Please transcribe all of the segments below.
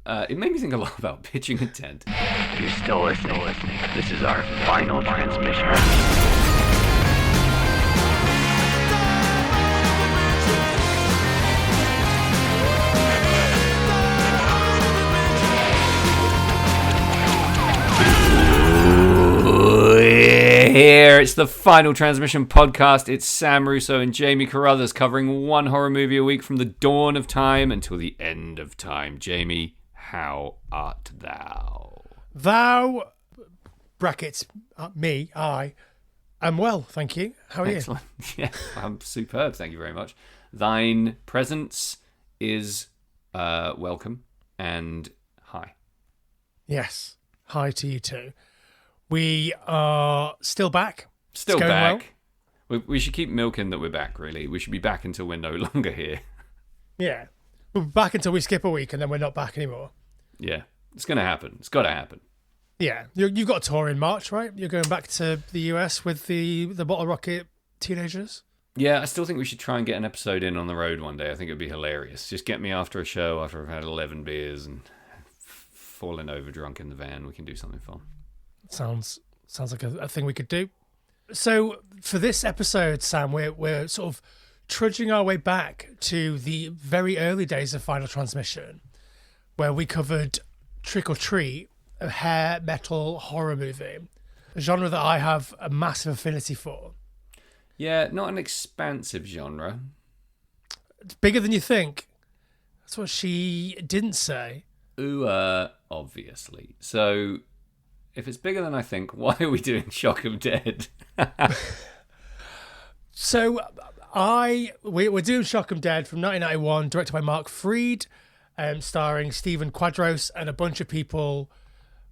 it made me think a lot about pitching a tent. You're still listening. This is our final transmission. Here, it's the Final Transmission podcast. It's Sam Russo and Jamie Carruthers covering one horror movie a week from the dawn of time until the end of time. Jamie, how art thou? Thou, brackets, me, I, am well, thank you. How are Excellent. Yeah, I'm superb, thank you very much. Thine presence is welcome and hi. Yes, hi to you too. We are still back. Still back. Well. We should keep milking that we're back, really. We should be back until we're no longer here. Yeah. We're back until we skip a week and then we're not back anymore. Yeah. It's going to happen. It's got to happen. Yeah. You've got a tour in March, right? You're going back to the US with the Bottle Rocket teenagers? Yeah, I still think we should try and get an episode in on the road one day. I think it'd be hilarious. Just get me after a show, after I've had 11 beers and fallen over drunk in the van. We can do something fun. Sounds like a thing we could do. So for this episode, Sam, we're sort of trudging our way back to the very early days of Final Transmission, where we covered Trick or Treat, a hair metal horror movie, a genre that I have a massive affinity for. Yeah, not an expansive genre. It's bigger than you think. That's what she didn't say. Ooh, obviously. So if it's bigger than I think, why are we doing Shock 'em Dead? So we're doing Shock 'em Dead from 1991, directed by Mark Freed, starring Stephen Quadros and a bunch of people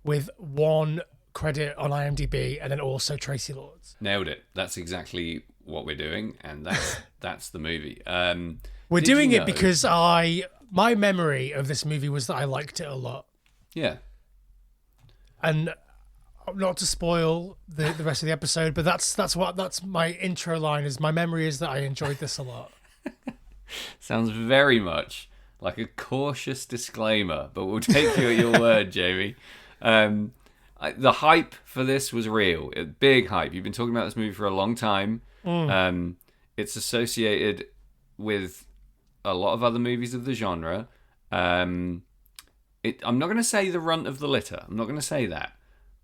with one credit on IMDb, and then also Tracy Lords. Nailed it. That's exactly what we're doing, and that's the movie. We're doing it because my memory of this movie was that I liked it a lot. Yeah. And not to spoil the rest of the episode, but that's my intro line. Is my memory is that I enjoyed this a lot. Sounds very much like a cautious disclaimer, but we'll take you at your word, Jamie. The hype for this was real. Big hype. You've been talking about this movie for a long time. It's associated with a lot of other movies of the genre. I'm not going to say the runt of the litter. I'm not going to say that.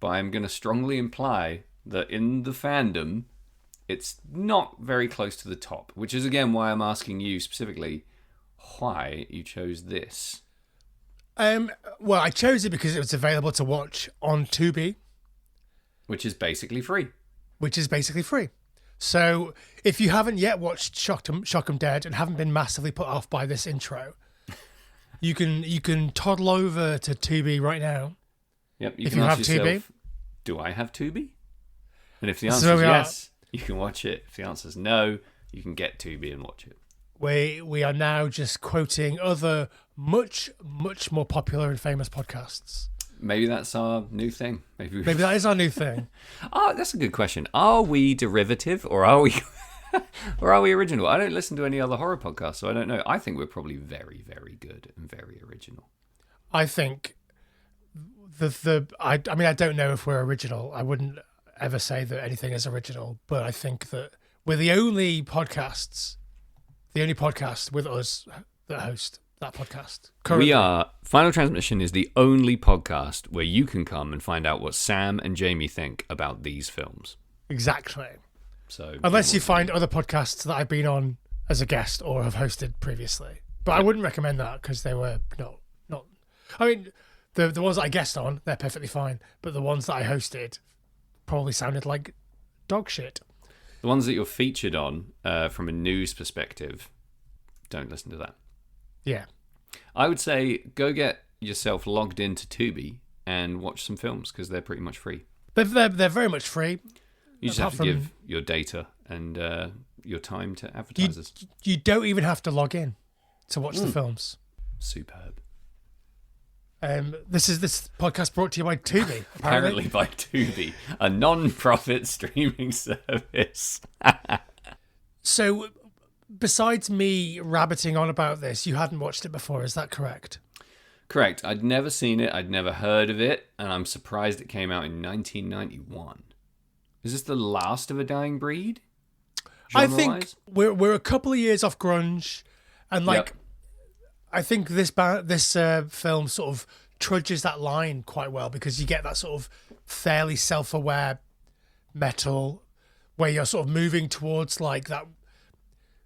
But I'm going to strongly imply that in the fandom, it's not very close to the top. Which is, again, why I'm asking you specifically why you chose this. Well, I chose it because it was available to watch on Tubi. Which is basically free. So if you haven't yet watched Shock 'em Dead and haven't been massively put off by this intro, you can toddle over to Tubi right now. Yep. If you have Tubi. Do I have Tubi? And if the answer is yes, you can watch it. If the answer is no, you can get Tubi and watch it. We are now just quoting other much, much more popular and famous podcasts. Maybe that's our new thing. Maybe that is our new thing. Oh, that's a good question. Are we derivative or are we original? I don't listen to any other horror podcasts, so I don't know. I think we're probably very, very good and very original. I think I don't know if we're original. I wouldn't ever say that anything is original, but I think that we're the only podcast with us that host that podcast. Currently. Final Transmission is the only podcast where you can come and find out what Sam and Jamie think about these films. Exactly. So unless you find other podcasts that I've been on as a guest or have hosted previously. But I wouldn't recommend that because they were not. I mean, the ones that I guest on, they're perfectly fine. But the ones that I hosted probably sounded like dog shit. The ones that you're featured on, from a news perspective, don't listen to that. Yeah. I would say go get yourself logged into Tubi and watch some films because they're pretty much free. They're very much free. You just have to give your data and your time to advertisers. You don't even have to log in to watch the films. Superb. This podcast brought to you by Tubi. Apparently by Tubi, a non-profit streaming service. So, besides me rabbiting on about this, you hadn't watched it before, is that correct? Correct. I'd never seen it. I'd never heard of it. And I'm surprised it came out in 1991. Is this the last of a dying breed? I think Genre-wise? we're a couple of years off grunge, and like Yep. I think this film sort of trudges that line quite well because you get that sort of fairly self-aware metal where you're sort of moving towards like that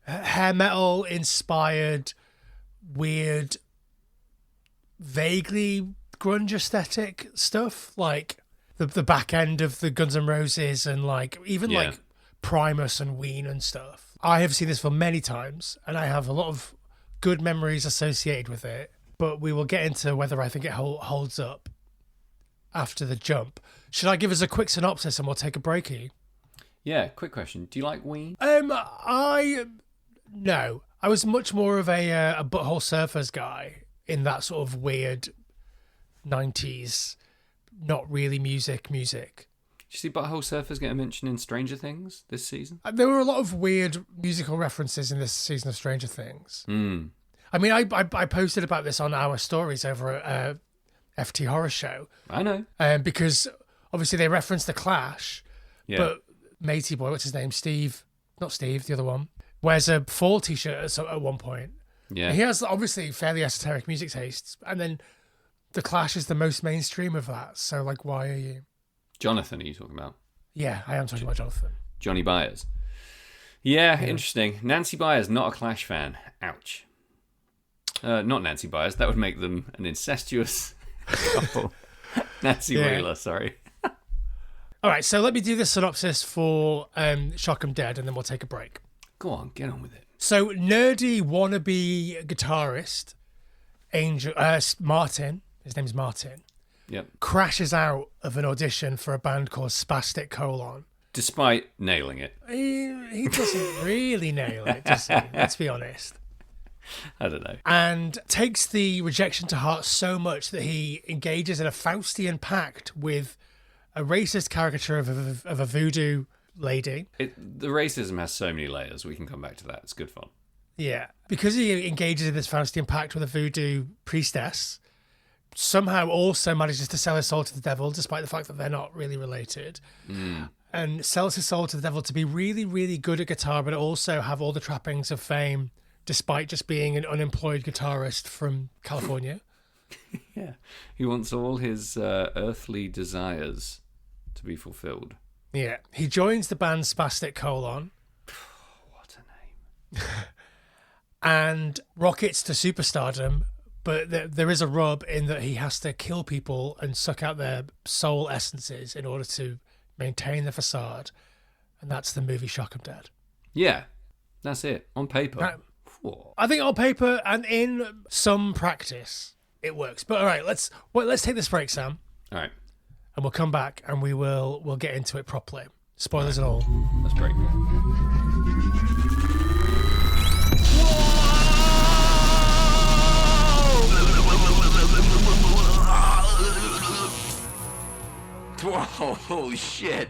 hair metal inspired, weird, vaguely grunge aesthetic stuff, like the back end of the Guns N' Roses and like even Yeah. like Primus and Ween and stuff. I have seen this film many times and I have a lot of good memories associated with it, but we will get into whether I think it holds up after the jump. Should I give us a quick synopsis and we'll take a breakie? Yeah, quick question. Do you like Ween? No. I was much more of a Butthole Surfers guy in that sort of weird 90s, not really music. Did you see Butthole Surfers get a mention in Stranger Things this season? There were a lot of weird musical references in this season of Stranger Things. I mean, I posted about this on our stories over at FT Horror Show. I know. Because obviously they referenced The Clash, Yeah. but Matey Boy, what's his name? Steve, not Steve, the other one, wears a Fall t-shirt at one point. Yeah. And he has obviously fairly esoteric music tastes, and then The Clash is the most mainstream of that. So, like, why are you? Jonathan, are you talking about? Yeah, I am talking about Jonathan. Johnny Byers. Yeah, interesting. Nancy Byers, not a Clash fan. Ouch. Not Nancy Byers. That would make them an incestuous couple. Nancy Yeah. Wheeler, sorry. All right, so let me do the synopsis for Shock 'em Dead, and then we'll take a break. Go on, get on with it. So, nerdy wannabe guitarist Martin, his name's Martin, Yep. crashes out of an audition for a band called Spastic Colon. Despite nailing it. He doesn't really nail it, does he? Let's be honest. I don't know. And takes the rejection to heart so much that he engages in a Faustian pact with a racist caricature of a voodoo lady. The racism has so many layers. We can come back to that. It's good fun. Yeah. Because he engages in this Faustian pact with a voodoo priestess, somehow also manages to sell his soul to the devil, despite the fact that they're not really related. And sells his soul to the devil to be really, really good at guitar, but also have all the trappings of fame, despite just being an unemployed guitarist from California. Yeah. He wants all his earthly desires to be fulfilled. Yeah. He joins the band Spastic Colon What a name. and rockets to superstardom, but there is a rub in that he has to kill people and suck out their soul essences in order to maintain the facade. And that's the movie Shock 'em Dead. Yeah. That's it. On paper. Right. Whoa. I think on paper and in some practice, it works. But all right, let's take this break, Sam, All right. and we'll come back and we'll get into it properly. Spoilers and all. Let's break. Whoa, holy shit.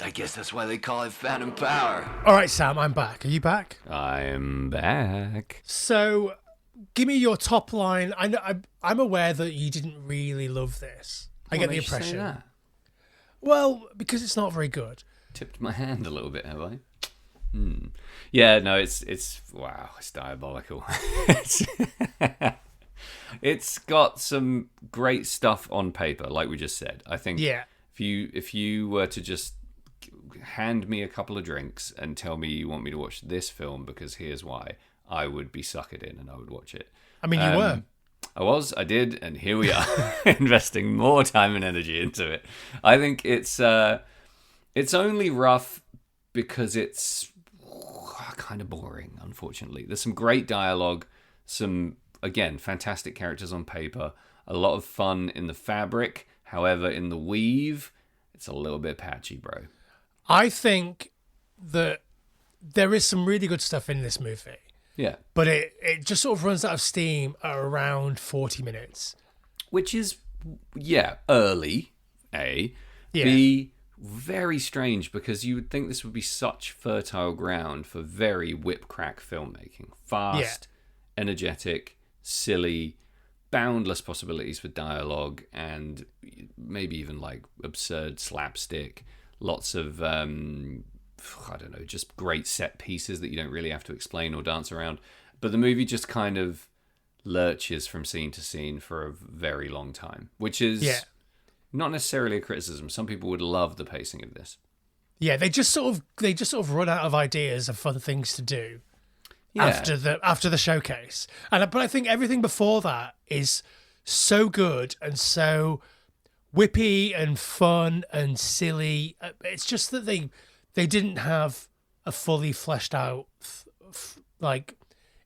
I guess that's why they call it Phantom Power. All right, Sam, I'm back. Are you back? I'm back. So, give me your top line. I'm aware that you didn't really love this. I get the impression. Well, because it's not very good. Tipped my hand a little bit, have I? Yeah, no, it's wow, it's diabolical. It's got some great stuff on paper, like we just said. I think Yeah. if you were to just hand me a couple of drinks and tell me you want me to watch this film because here's why, I would be suckered in and I would watch it. I mean, you were. I did, and here we are, investing more time and energy into it. I think it's only rough because it's kind of boring, unfortunately. There's some great dialogue, some, again, fantastic characters on paper, a lot of fun in the fabric. However, in the weave, it's a little bit patchy, bro. I think that there is some really good stuff in this movie, Yeah. but it just sort of runs out of steam at around 40 minutes. Which is, yeah, early, A. Yeah. B, very strange because you would think this would be such fertile ground for very whip crack filmmaking. Fast, energetic, silly, boundless possibilities for dialogue and maybe even like absurd slapstick. Lots of I don't know, just great set pieces that you don't really have to explain or dance around. But the movie just kind of lurches from scene to scene for a very long time, which is not necessarily a criticism. Some people would love the pacing of this. Yeah, they just sort of run out of ideas of fun things to do after the showcase. But I think everything before that is so good and so whippy and fun and silly. It's just that they didn't have a fully fleshed out like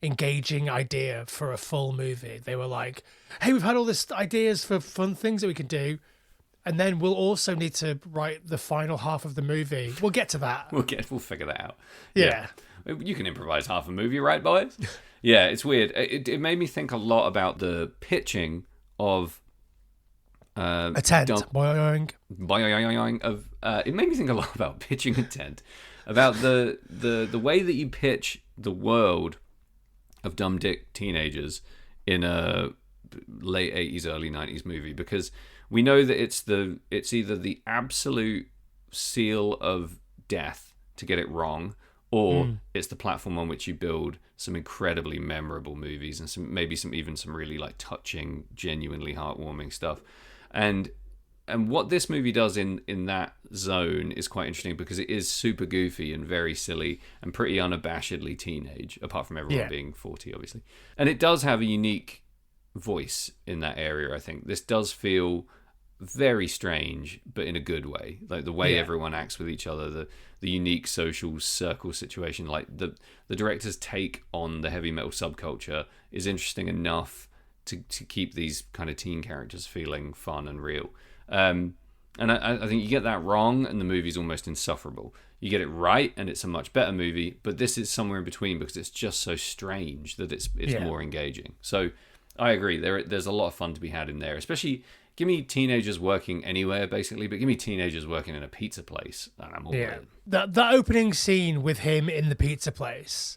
engaging idea for a full movie. They were like, hey, we've had all this ideas for fun things that we can do, and then we'll also need to write the final half of the movie. We'll get to that. We'll figure that out. Yeah. You can improvise half a movie, right, boys? Yeah, it's weird. It made me think a lot about the pitching of a tent. Boing. It made me think a lot about pitching a tent, about the way that you pitch the world of dumb dick teenagers in a late 80s, early 90s movie, because we know that it's either the absolute seal of death to get it wrong, or it's the platform on which you build some incredibly memorable movies and some really like touching, genuinely heartwarming stuff. And what this movie does in that zone is quite interesting, because it is super goofy and very silly and pretty unabashedly teenage, apart from everyone being 40, obviously. And it does have a unique voice in that area, I think. This does feel very strange, but in a good way. Like the way everyone acts with each other, the unique social circle situation, like the director's take on the heavy metal subculture is interesting enough to keep these kind of teen characters feeling fun and real. And I think you get that wrong and the movie's almost insufferable. You get it right and it's a much better movie, but this is somewhere in between because it's just so strange that it's more engaging. So I agree, there's a lot of fun to be had in there, especially give me teenagers working anywhere basically, but give me teenagers working in a pizza place and I'm all in. That opening scene with him in the pizza place,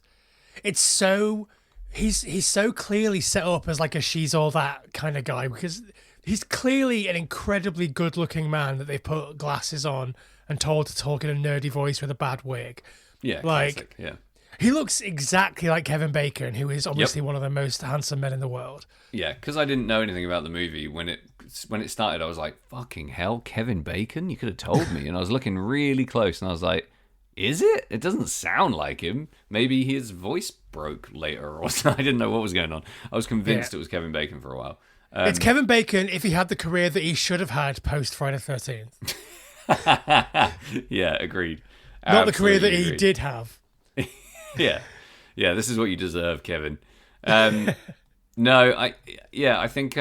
it's so he's so clearly set up as like a she's all that kind of guy, because he's clearly an incredibly good-looking man that they've put glasses on and told to talk in a nerdy voice with a bad wig. Yeah, like classic, yeah. He looks exactly like Kevin Bacon, who is obviously one of the most handsome men in the world. Yeah, because I didn't know anything about the movie when it started. I was like, "Fucking hell, Kevin Bacon! You could have told me." And I was looking really close, and I was like, "Is it? It doesn't sound like him. Maybe his voice broke later, or something." I didn't know what was going on. I was convinced it was Kevin Bacon for a while. It's Kevin Bacon if he had the career that he should have had post Friday the 13th. Yeah, agreed. Not the career that he did have. Yeah, this is what you deserve, Kevin. No, I think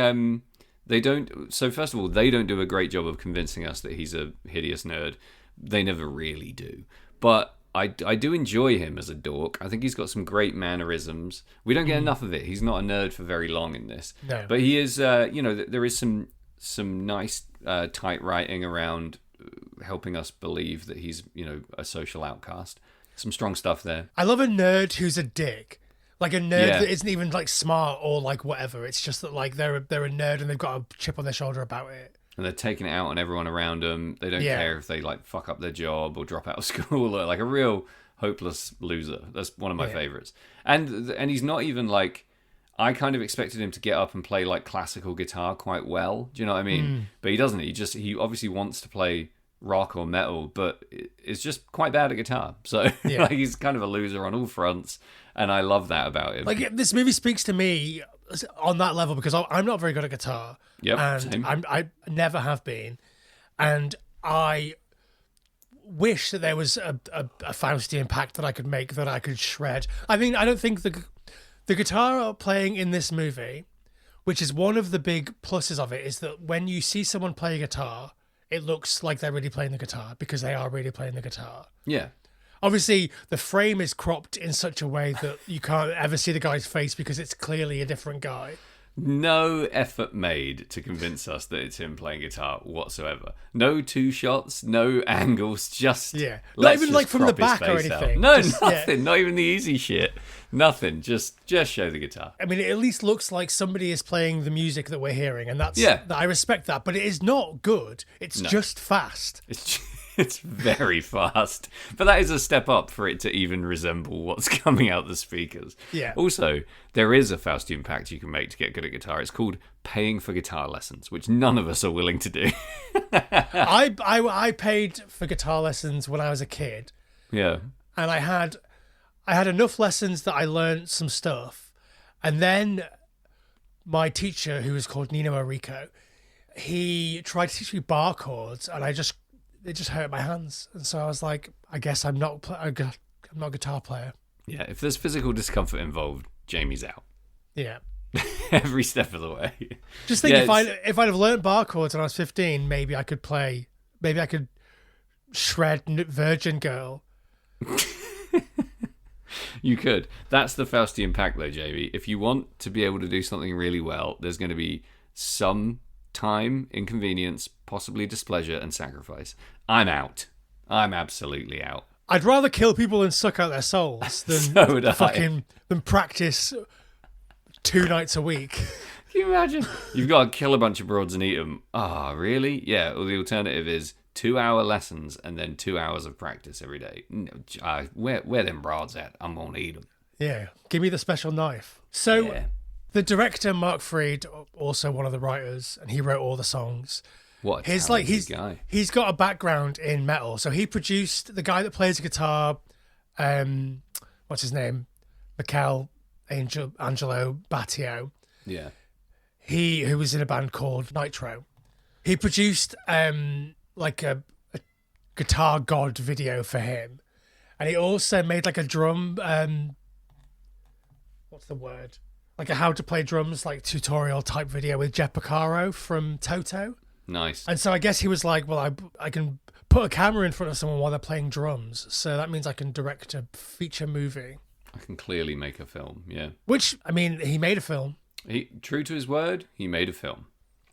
they don't. So first of all, they don't do a great job of convincing us that he's a hideous nerd. They never really do. But I do enjoy him as a dork. I think he's got some great mannerisms. We don't get enough of it. He's not a nerd for very long in this. No. But he is, there is some nice tight writing around helping us believe that he's, a social outcast. Some strong stuff there. I love a nerd who's a dick. Like a nerd that isn't even like smart or like whatever. It's just that like they're a nerd and they've got a chip on their shoulder about it. And they're taking it out on everyone around them. They don't care if they like fuck up their job or drop out of school, or like a real hopeless loser. That's one of my favorites. And he's not even like, I kind of expected him to get up and play like classical guitar quite well. Do you know what I mean? But he doesn't. He obviously wants to play rock or metal, but is just quite bad at guitar. So like he's kind of a loser on all fronts, and I love that about him. Like this movie speaks to me on that level because I'm not very good at guitar. Yep, and same. I never have been, and I wish that there was a Faustian pact that I could make that I could shred. I mean, I don't think the guitar playing in this movie, which is one of the big pluses of it, is that when you see someone play a guitar, it looks like they're really playing the guitar because they are really playing the guitar. Yeah. Obviously, the frame is cropped in such a way that you can't ever see the guy's face because it's clearly a different guy. No effort made to convince us that it's him playing guitar whatsoever. No two shots, no angles, just Yeah. Not let's even just like from the crop his back or face out. anything. No, Just, nothing. Not even the easy shit. Nothing. Just show the guitar. I mean, it at least looks like somebody is playing the music that we're hearing, and that's I respect that. But it is not good. It's just fast. It's very fast, but that is a step up for it to even resemble what's coming out the speakers. Yeah. Also, there is a Faustian pact you can make to get good at guitar. It's called paying for guitar lessons, which none of us are willing to do. I paid for guitar lessons when I was a kid, Yeah. and I had enough lessons that I learned some stuff, and then my teacher, who was called Nino Orico, he tried to teach me bar chords, and it just hurt my hands, and so I was like, I guess I'm not a guitar player. Yeah, if there's physical discomfort involved, Jamie's out. Yeah. Every step of the way. Just think if I'd have learned bar chords when I was 15, maybe I could shred Virgin Girl. You could. That's the Faustian pact, though, Jamie. If you want to be able to do something really well, there's going to be some time, inconvenience, possibly displeasure, and sacrifice. I'm out. I'm absolutely out. I'd rather kill people and suck out their souls than So would I. than practice 2 nights a week. Can you imagine? You've got to kill a bunch of broads and eat them. Ah, really? Yeah, well, the alternative is 2-hour lessons and then 2 hours of practice every day. No, where them broads at? I'm going to eat them. Yeah, give me the special knife. So Yeah. the director, Mark Freed, also one of the writers, and he wrote all the songs. What a He's talented guy. He's got a background in metal. So he produced the guy that plays guitar, what's his name? Angelo Battio. Yeah. Who was in a band called Nitro. He produced like a Guitar God video for him. And he also made like a drum what's the word? Like a how to play drums like tutorial type video with Jeff Porcaro from Toto. Nice. And so I guess he was like, well, I can put a camera in front of someone while they're playing drums. So that means I can direct a feature movie. I can clearly make a film, yeah. Which, I mean, he made a film. True to his word, he made a film.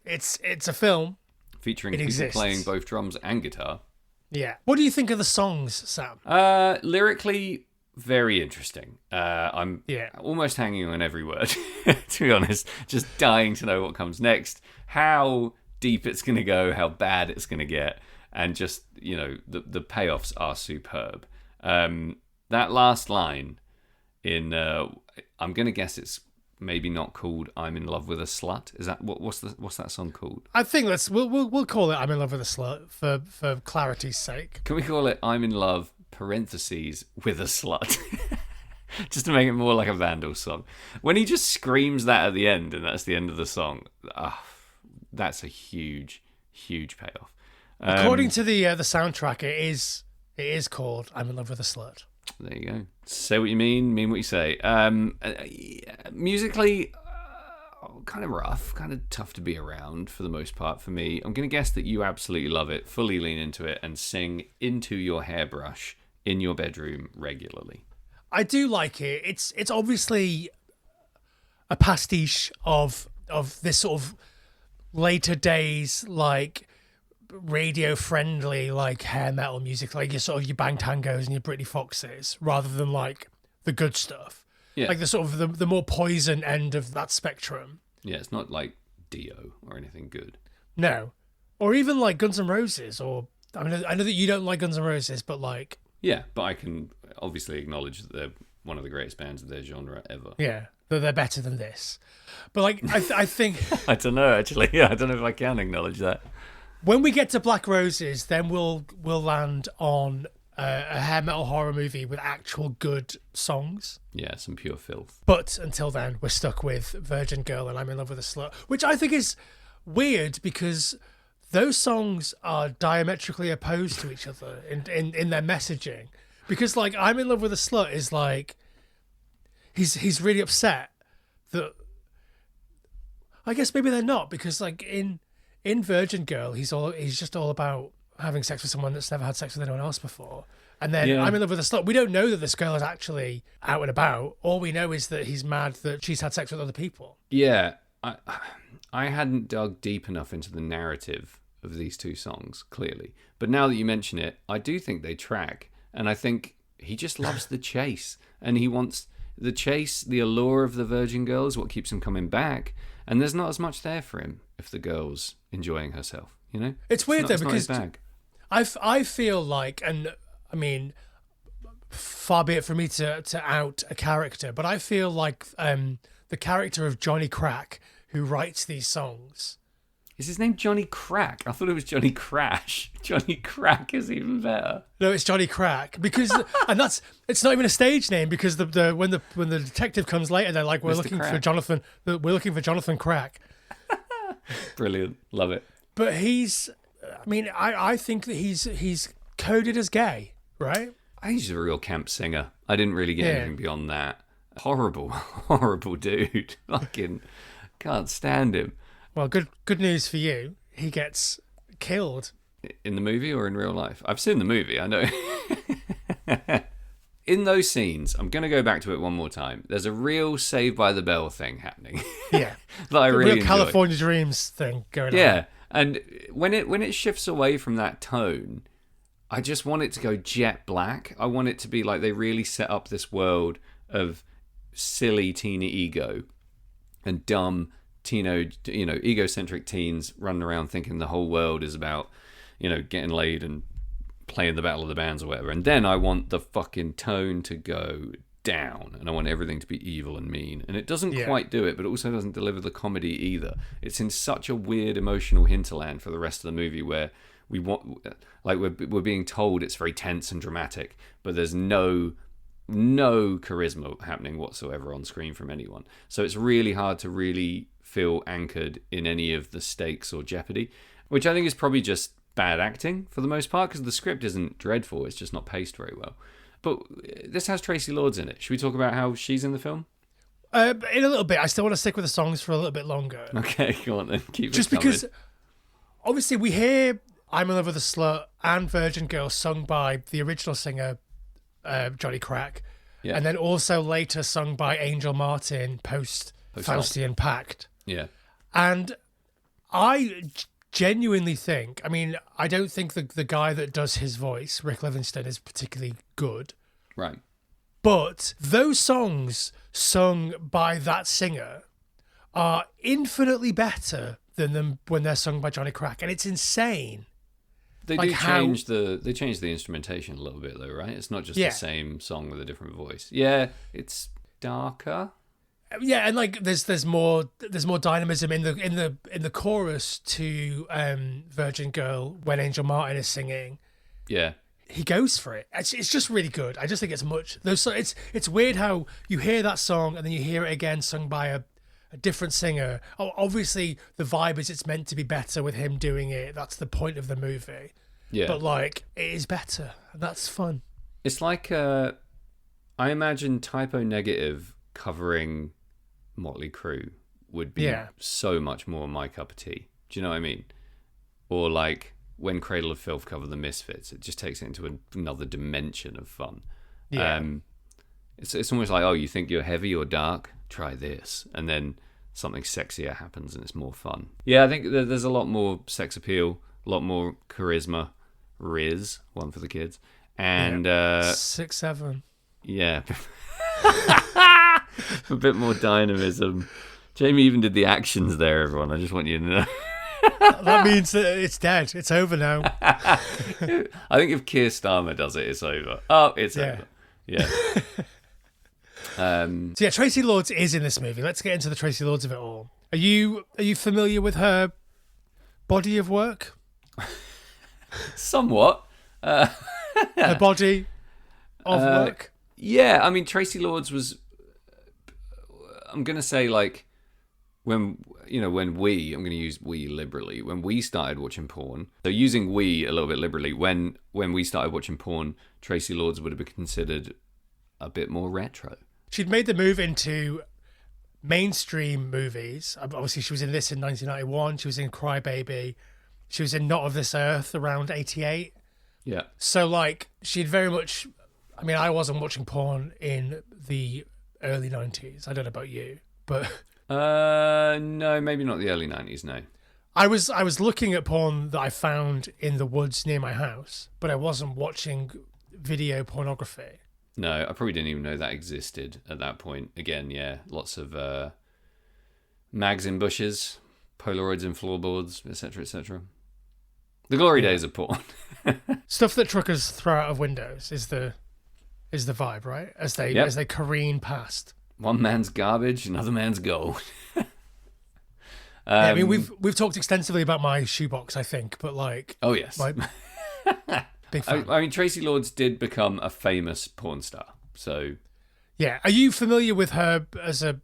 It's a film. Featuring It people exists. playing both drums and guitar. Yeah. What do you think of the songs, Sam? Lyrically, very interesting. I'm almost hanging on every word, to be honest. Just dying to know what comes next, how deep it's going to go, how bad it's going to get, and just, the payoffs are superb. That last line in, I'm going to guess it's maybe not called "I'm in Love with a Slut." Is that what's that song called? I think we'll call it "I'm in Love with a Slut" for clarity's sake. Can we call it "I'm in Love (parentheses) with a Slut"? Just to make it more like a Vandal song. When he just screams that at the end, and that's the end of the song, that's a huge, huge payoff. According to the soundtrack, it is called "I'm in Love with a Slut." There you go. Say what you mean what you say. Musically, kind of rough, kind of tough to be around for the most part for me. I'm going to guess that you absolutely love it, fully lean into it, and sing into your hairbrush in your bedroom regularly. I do like it. It's obviously a pastiche of this sort of later days, like radio friendly, like hair metal music, like your Bang Tangos and your Britney Foxes, rather than like the good stuff. Yeah. Like the sort of the more Poison end of that spectrum. Yeah, it's not like Dio or anything good. No. Or even like Guns N' Roses, or I know that you don't like Guns N' Roses, but like... Yeah, but I can obviously acknowledge that they're one of the greatest bands of their genre ever. Yeah, that they're better than this. But like, I think... I don't know, actually. Yeah, I don't know if I can acknowledge that. When we get to Black Roses, then we'll land on a hair metal horror movie with actual good songs. Yeah, some pure filth. But until then, we're stuck with Virgin Girl and I'm in Love with a Slut, which I think is weird because those songs are diametrically opposed to each other in their messaging. Because like I'm in Love with a Slut is like he's really upset that, I guess maybe they're not, because like in Virgin Girl he's just all about having sex with someone that's never had sex with anyone else before. And then I'm in Love with a Slut. We don't know that this girl is actually out and about. All we know is that he's mad that she's had sex with other people. Yeah, I hadn't dug deep enough into the narrative of these two songs, clearly. But now that you mention it, I do think they track. And I think he just loves the chase. And he wants the chase, the allure of the virgin girl is what keeps him coming back. And there's not as much there for him if the girl's enjoying herself, you know? It's weird, though, it's not his because bag. I feel like, and I mean, far be it from me to out a character, but I feel like the character of Johnny Crack, who writes these songs. Is his name Johnny Crack? I thought it was Johnny Crash. Johnny Crack is even better. No, it's Johnny Crack because, and it's not even a stage name because when the detective comes later, they're like, we're Mr. looking Crack. for Jonathan. We're looking for Jonathan Crack. Brilliant. Love it. But I think that he's coded as gay, right? I think he's a real camp singer. I didn't really get Yeah. anything beyond that. Horrible, horrible dude. Fucking can't stand him. Well, good news for you. He gets killed. In the movie or in real life? I've seen the movie, I know. In those scenes, I'm going to go back to it one more time. There's a real Saved by the Bell thing happening. Yeah. that I The really real enjoy. California Dreams thing going on. Yeah, and when it shifts away from that tone, I just want it to go jet black. I want it to be like they really set up this world of silly teeny ego and dumb egocentric teens running around thinking the whole world is about, getting laid and playing the Battle of the Bands or whatever. And then I want the fucking tone to go down and I want everything to be evil and mean. And it doesn't quite do it, but it also doesn't deliver the comedy either. It's in such a weird emotional hinterland for the rest of the movie where we're being told it's very tense and dramatic, but there's no charisma happening whatsoever on screen from anyone. So it's really hard to really feel anchored in any of the stakes or jeopardy, which I think is probably just bad acting for the most part because the script isn't dreadful, it's just not paced very well. But this has Tracy Lords in it. Should we talk about how she's in the film? In a little bit. I still want to stick with the songs for a little bit longer. Okay, go on then. Keep Just it coming. because, obviously, we hear I'm in Love with a Slut and Virgin Girl sung by the original singer, Johnny Crack, Yeah. and then also later sung by Angel Martin post Faustian Pact. Yeah. And I genuinely think, I don't think the guy that does his voice, Rick Livingston, is particularly good. Right. But those songs sung by that singer are infinitely better than them when they're sung by Johnny Crack. And it's insane. They Like do how- change they change the instrumentation a little bit though, right? It's not just Yeah. the same song with a different voice. Yeah, it's darker. Yeah, and like there's more dynamism in the chorus to Virgin Girl when Angel Martin is singing. Yeah. He goes for it. It's just really good. I just think it's much. It's weird how you hear that song and then you hear it again sung by a different singer. Oh, obviously the vibe is it's meant to be better with him doing it. That's the point of the movie. Yeah. But like it is better. And that's fun. It's like I imagine Typo Negative covering Motley Crue would be Yeah. so much more my cup of tea. Do you know what I mean? Or like when Cradle of Filth cover the Misfits, it just takes it into another dimension of fun. Yeah. It's almost like, oh, you think you're heavy or dark? Try this. And then something sexier happens and it's more fun. Yeah, I think there's a lot more sex appeal, a lot more charisma. Riz, one for the kids. And 6, 7. yeah. A bit more dynamism. Jamie even did the actions there, everyone. I just want you to know. That means that it's dead. It's over now. I think if Keir Starmer does it, it's over. Oh, it's Yeah. over. Yeah. So yeah, Tracy Lords is in this movie. Let's get into the Tracy Lords of it all. Are you familiar with her body of work? Somewhat. Her body of work? Yeah, I mean, Tracy Lords was, I'm going to say, like, I'm going to use we liberally, when we started watching porn, so using we a little bit liberally, when we started watching porn, Tracy Lords would have been considered a bit more retro. She'd made the move into mainstream movies. Obviously, she was in this in 1991. She was in Cry Baby. She was in Not of This Earth around 88. Yeah. So, like, she'd very much... I wasn't watching porn in the early 90s. I don't know about you, but No, maybe not the early 90s, no. I was looking at porn that I found in the woods near my house, but I wasn't watching video pornography. No, I probably didn't even know that existed at that point. Again, yeah, lots of mags in bushes, Polaroids in floorboards, etc., etc. The glory days of porn. Stuff that truckers throw out of windows is the vibe, right? As they careen past. One man's garbage, another man's gold. Yeah, I mean, we've talked extensively about my shoebox, I think, but like, Oh yes. big fan. I mean, Tracy Lords did become a famous porn star. So Yeah, are you familiar with her as a?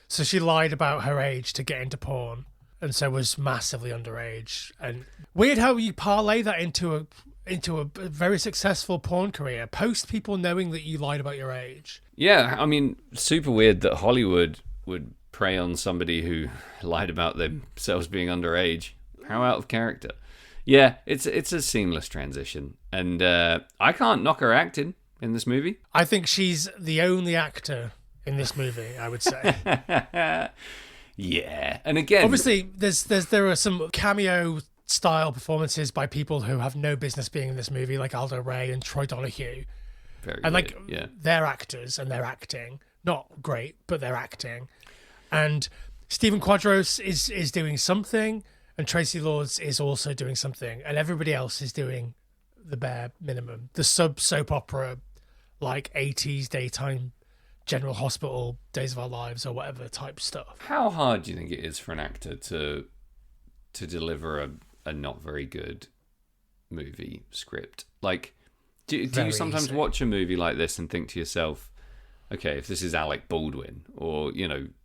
So she lied about her age to get into porn, and so was massively underage. And weird how you parlay that into a very successful porn career, post people knowing that you lied about your age. yeah, I mean, super weird that Hollywood would prey on somebody who lied about themselves being underage. How out of character. Yeah, it's a seamless transition, and I can't knock her acting in this movie. I think she's the only actor in this movie, I would say. Yeah, and again, Obviously, there are some cameo style performances by people who have no business being in this movie, like Aldo Ray and Troy Donahue, very and like weird, yeah. they're actors and they're acting, not great, but they're acting. And Stephen Quadros is doing something, and Tracy Lords is also doing something, and everybody else is doing the bare minimum, the soap opera, like 80s daytime General Hospital, Days of Our Lives, or whatever type stuff. How hard do you think it is for an actor to deliver a not very good movie script? Like, do you Very sometimes easy. watch a movie like this and think to yourself, okay, if this is Alec Baldwin, or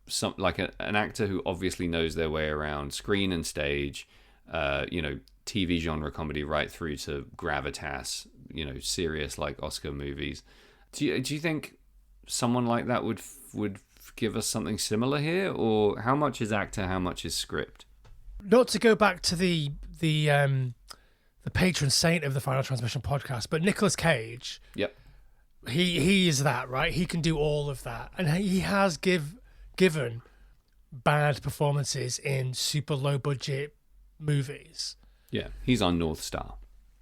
some like an actor who obviously knows their way around screen and stage, TV genre comedy right through to gravitas, serious like Oscar movies. Do you think someone like that would give us something similar here, or how much is actor, how much is script? Not to go back to the patron saint of the Final Transmission podcast, but Nicolas Cage, Yep. he is that, right? He can do all of that, and he has given bad performances in super low budget movies. Yeah, he's on North Star.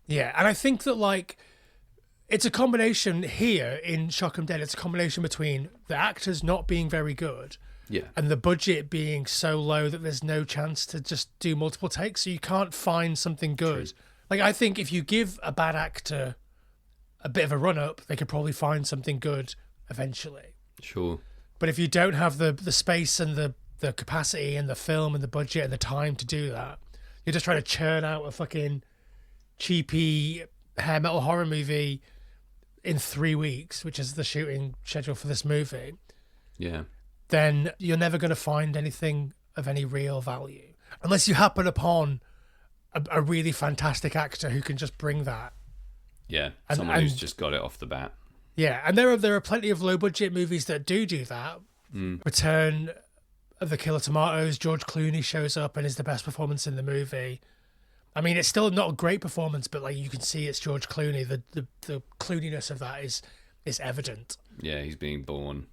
Yeah, and I think that like it's a combination here in Shock 'Em Dead. It's a combination between the actors not being very good Yeah. and the budget being so low that there's no chance to just do multiple takes, so you can't find something good. True. Like, I think if you give a bad actor a bit of a run up, they could probably find something good eventually. Sure. But if you don't have the space and the capacity and the film and the budget and the time to do that, you're just trying to churn out a fucking cheapy hair metal horror movie in 3 weeks, which is the shooting schedule for this movie, Yeah. then you're never going to find anything of any real value unless you happen upon a really fantastic actor who can just bring that. Yeah. And- Someone who's and- just got it off the bat. Yeah, and there are plenty of low budget movies that do that. Return of the Killer Tomatoes, George Clooney shows up and is the best performance in the movie. I mean, it's still not a great performance, but like you can see it's George Clooney. The Clooniness of that is evident. Yeah, he's being born.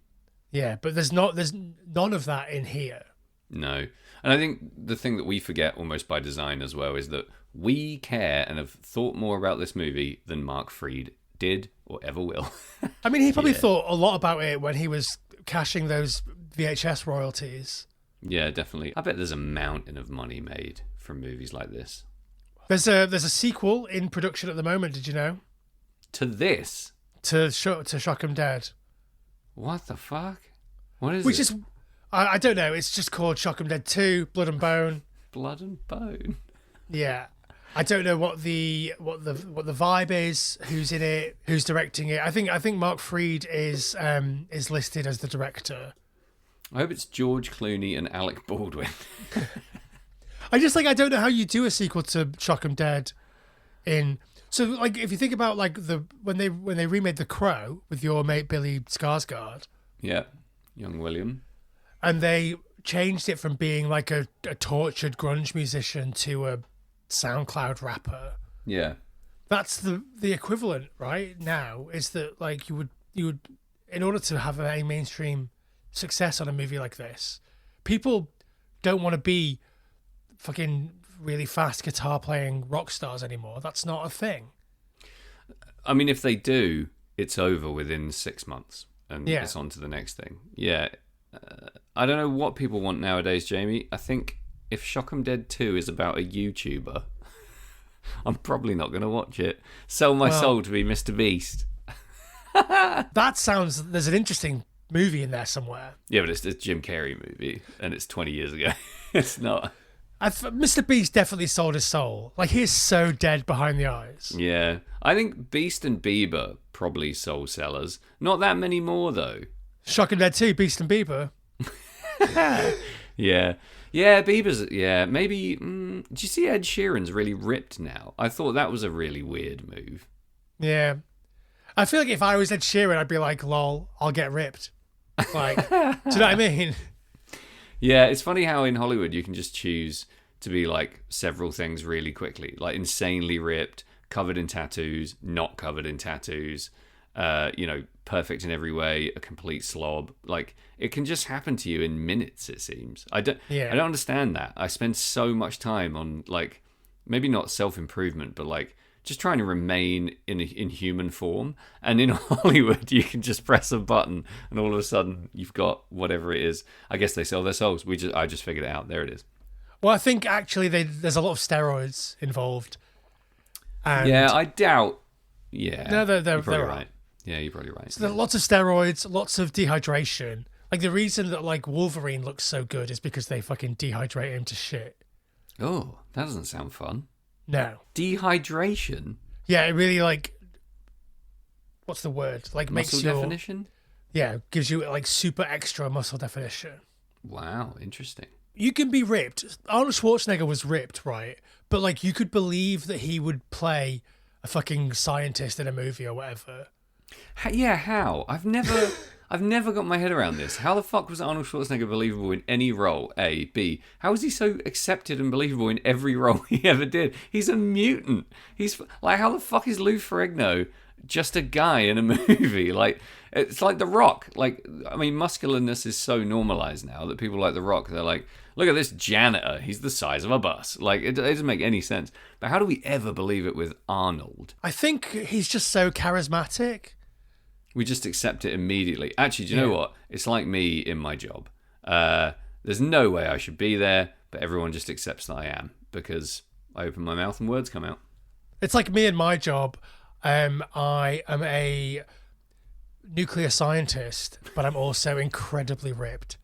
Yeah, but there's none of that in here. No. And I think the thing that we forget almost by design as well is that we care and have thought more about this movie than Mark Freed did or ever will. I mean, he probably thought a lot about it when he was cashing those VHS royalties. Yeah, definitely. I bet there's a mountain of money made from movies like this. There's a sequel in production at the moment. Did you know? To this? To Shock 'Em Dead. What the fuck? What is Which it? is, I don't know. It's just called Shock 'Em Dead 2, Blood and Bone. Blood and Bone. Yeah, I don't know what the vibe is. Who's in it? Who's directing it? I think Mark Freed is listed as the director. I hope it's George Clooney and Alec Baldwin. I don't know how you do a sequel to Shock 'Em Dead. So like if you think about like when they remade The Crow with your mate Billy Skarsgård, Yeah. Young William. and they changed it from being like a tortured grunge musician to a SoundCloud rapper. Yeah. That's the equivalent right now, is that like you would in order to have a mainstream success on a movie like this, people don't want to be fucking really fast guitar playing rock stars anymore. That's not a thing. I mean, if they do, it's over within 6 months, and Yeah. it's on to the next thing. Yeah. I don't know what people want nowadays, Jamie. I think if Shock 'em Dead 2 is about a YouTuber, I'm probably not going to watch it. Sell my soul to be Mr. Beast. That sounds... There's an interesting movie in there somewhere. Yeah, but it's a Jim Carrey movie, and it's 20 years ago. It's not. Mr. Beast definitely sold his soul. Like, he is so dead behind the eyes. Yeah. I think Beast and Bieber probably soul sellers. Not that many more, though. Shock 'em Dead 2, Beast and Bieber. Yeah. Yeah, Bieber's... Yeah, maybe... do you see Ed Sheeran's really ripped now? I thought that was a really weird move. Yeah. I feel like if I was Ed Sheeran, I'd be like, lol, I'll get ripped. Like, do you know what I mean? Yeah, it's funny how in Hollywood you can just choose to be like several things really quickly. Like insanely ripped, covered in tattoos, not covered in tattoos, perfect in every way, a complete slob. Like, it can just happen to you in minutes, it seems. I don't understand that. I spend so much time on, like, maybe not self-improvement, but like just trying to remain in human form. And in Hollywood, you can just press a button and all of a sudden you've got whatever it is. I guess they sell their souls. I just figured it out. There it is. Well, I think actually there's a lot of steroids involved. And Yeah, I doubt. Yeah. No, you're probably they're right. Yeah, you're probably right. So there are lots of steroids, lots of dehydration. Like, the reason that, like, Wolverine looks so good is because they fucking dehydrate him to shit. Oh, that doesn't sound fun. No. Dehydration? Yeah, it really, like... What's the word? Like, Muscle makes your... definition? Yeah, gives you, like, super extra muscle definition. Wow, interesting. You can be ripped. Arnold Schwarzenegger was ripped, right? But, like, you could believe that he would play a fucking scientist in a movie or whatever. Yeah, how? I've never got my head around this. How the fuck was Arnold Schwarzenegger believable in any role? A. B. How was he so accepted and believable in every role he ever did? He's a mutant. He's like, how the fuck is Lou Ferrigno just a guy in a movie? Like, it's like The Rock. Like, I mean, muscularness is so normalized now that people like The Rock, they're like, look at this janitor. He's the size of a bus. Like, it doesn't make any sense. But how do we ever believe it with Arnold? I think he's just so charismatic. We just accept it immediately. Actually, do you know what? It's like me in my job. There's no way I should be there, but everyone just accepts that I am because I open my mouth and words come out. It's like me in my job. I am a nuclear scientist, but I'm also incredibly ripped.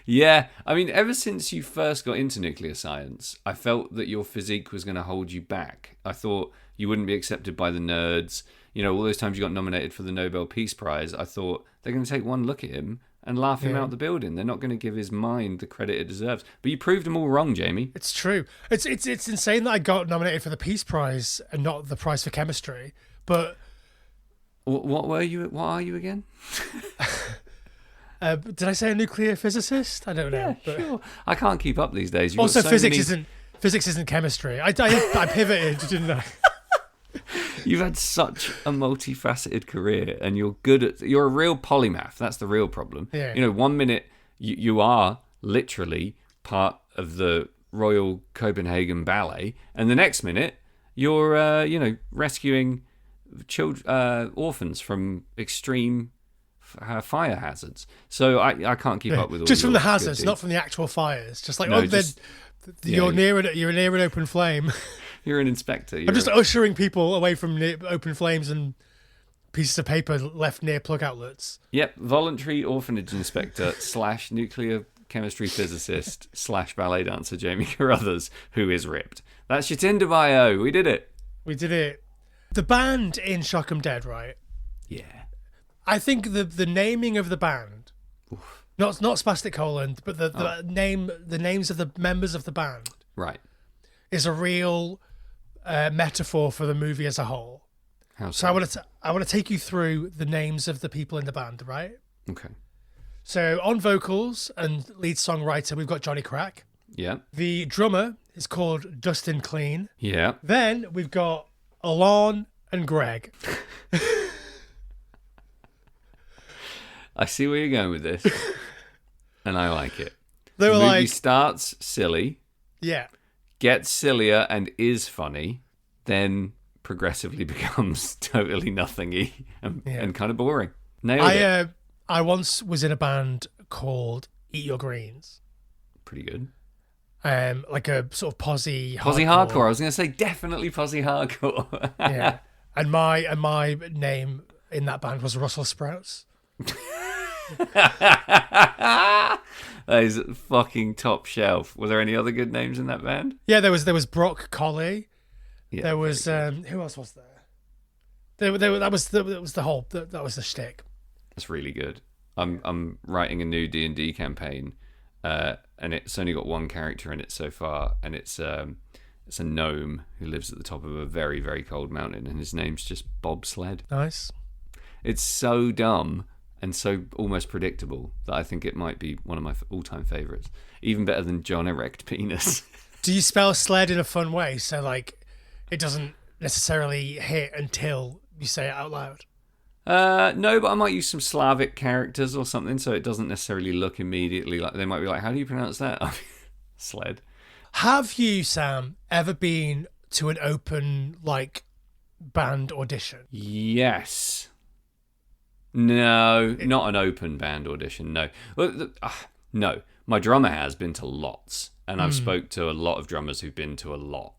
Yeah, I mean, ever since you first got into nuclear science, I felt that your physique was going to hold you back. I thought you wouldn't be accepted by the nerds. You know, all those times you got nominated for the Nobel Peace Prize, I thought they're going to take one look at him and laugh him out the building. They're not going to give his mind the credit it deserves. But you proved them all wrong, Jamie. It's true. It's insane that I got nominated for the Peace Prize and not the prize for chemistry. But What were you? What are you again? did I say a nuclear physicist? I don't know. But Sure. I can't keep up these days. You've got also, so physics many- isn't chemistry. I pivoted, didn't I? You've had such a multifaceted career, and you're a real polymath. That's the real problem. Yeah. You know, 1 minute you are literally part of the Royal Copenhagen Ballet, and the next minute you're rescuing orphans from extreme fire hazards. So I can't keep up with all. Just from your the good hazards, deeds. not from the actual fires. Just like, No, you're near an open flame. You're an inspector. I'm just ushering people away from open flames and pieces of paper left near plug outlets. Yep, voluntary orphanage inspector / nuclear chemistry physicist / ballet dancer Jamie Carruthers, who is ripped. That's your Tinder bio. We did it. We did it. The band in Shock 'em Dead, right? Yeah. I think the naming of the band, not Spastic Colon, but the names of the members of the band Right. is a real metaphor for the movie as a whole. How So I want to take you through the names of the people in the band, right? Okay. So on vocals and lead songwriter, we've got Johnny Crack. Yeah. The drummer is called Dustin Clean. Yeah. Then we've got Alon and Greg. I see where you're going with this. and I like it. They were The movie like, starts silly, yeah. gets sillier and is funny, then progressively becomes totally nothingy and kind of boring. Nailed it. I once was in a band called Eat Your Greens. Pretty good. Like a sort of posse hardcore. I was going to say definitely posse hardcore. Yeah. And my name in that band was Russell Sprouts. That is fucking top shelf. Were there any other good names in that band? Yeah, there was Brock Colley. Yeah, There was who else was there? That was the shtick. that's really good. I'm writing a new D&D campaign, and it's only got one character in it so far, and it's a gnome who lives at the top of a very, very cold mountain, and his name's just Bobsled. Nice. It's so dumb and so almost predictable that I think it might be one of my all-time favourites. Even better than John Erect Penis. Do you spell sled in a fun way so like it doesn't necessarily hit until you say it out loud? No, but I might use some Slavic characters or something so it doesn't necessarily look immediately like... They might be like, how do you pronounce that? Sled. Have you, Sam, ever been to an open like band audition? Yes. No, not an open band audition, no. No, my drummer has been to lots, and I've spoke to a lot of drummers who've been to a lot.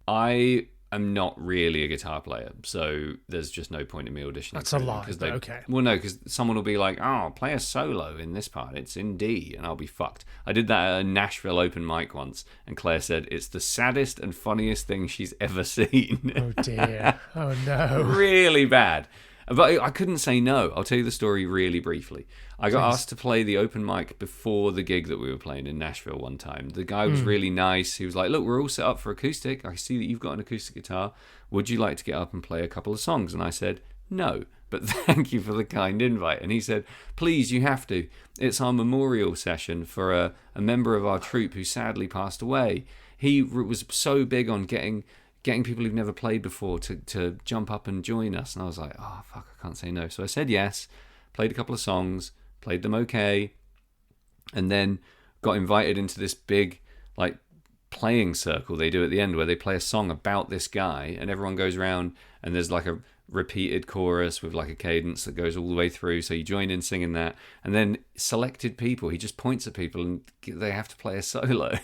I am not really a guitar player, so there's just no point in me auditioning. That's a lie, but okay. Well, no, because someone will be like, oh, play a solo in this part, it's in D, and I'll be fucked. I did that at a Nashville open mic once, and Claire said it's the saddest and funniest thing she's ever seen. Oh dear. Oh no. Really bad. But I couldn't say no. I'll tell you the story really briefly. I got asked to play the open mic before the gig that we were playing in Nashville one time. The guy was really nice. He was like, look, we're all set up for acoustic. I see that you've got an acoustic guitar. Would you like to get up and play a couple of songs? And I said, no, but thank you for the kind invite. And he said, please, you have to. It's our memorial session for a member of our troupe who sadly passed away. He was so big on getting people who've never played before to jump up and join us. And I was like, oh, fuck, I can't say no. So I said yes, played a couple of songs, played them okay, and then got invited into this big, like, playing circle they do at the end where they play a song about this guy, and everyone goes around, and there's, like, a repeated chorus with, like, a cadence that goes all the way through. So you join in singing that. And then selected people, he just points at people, and they have to play a solo.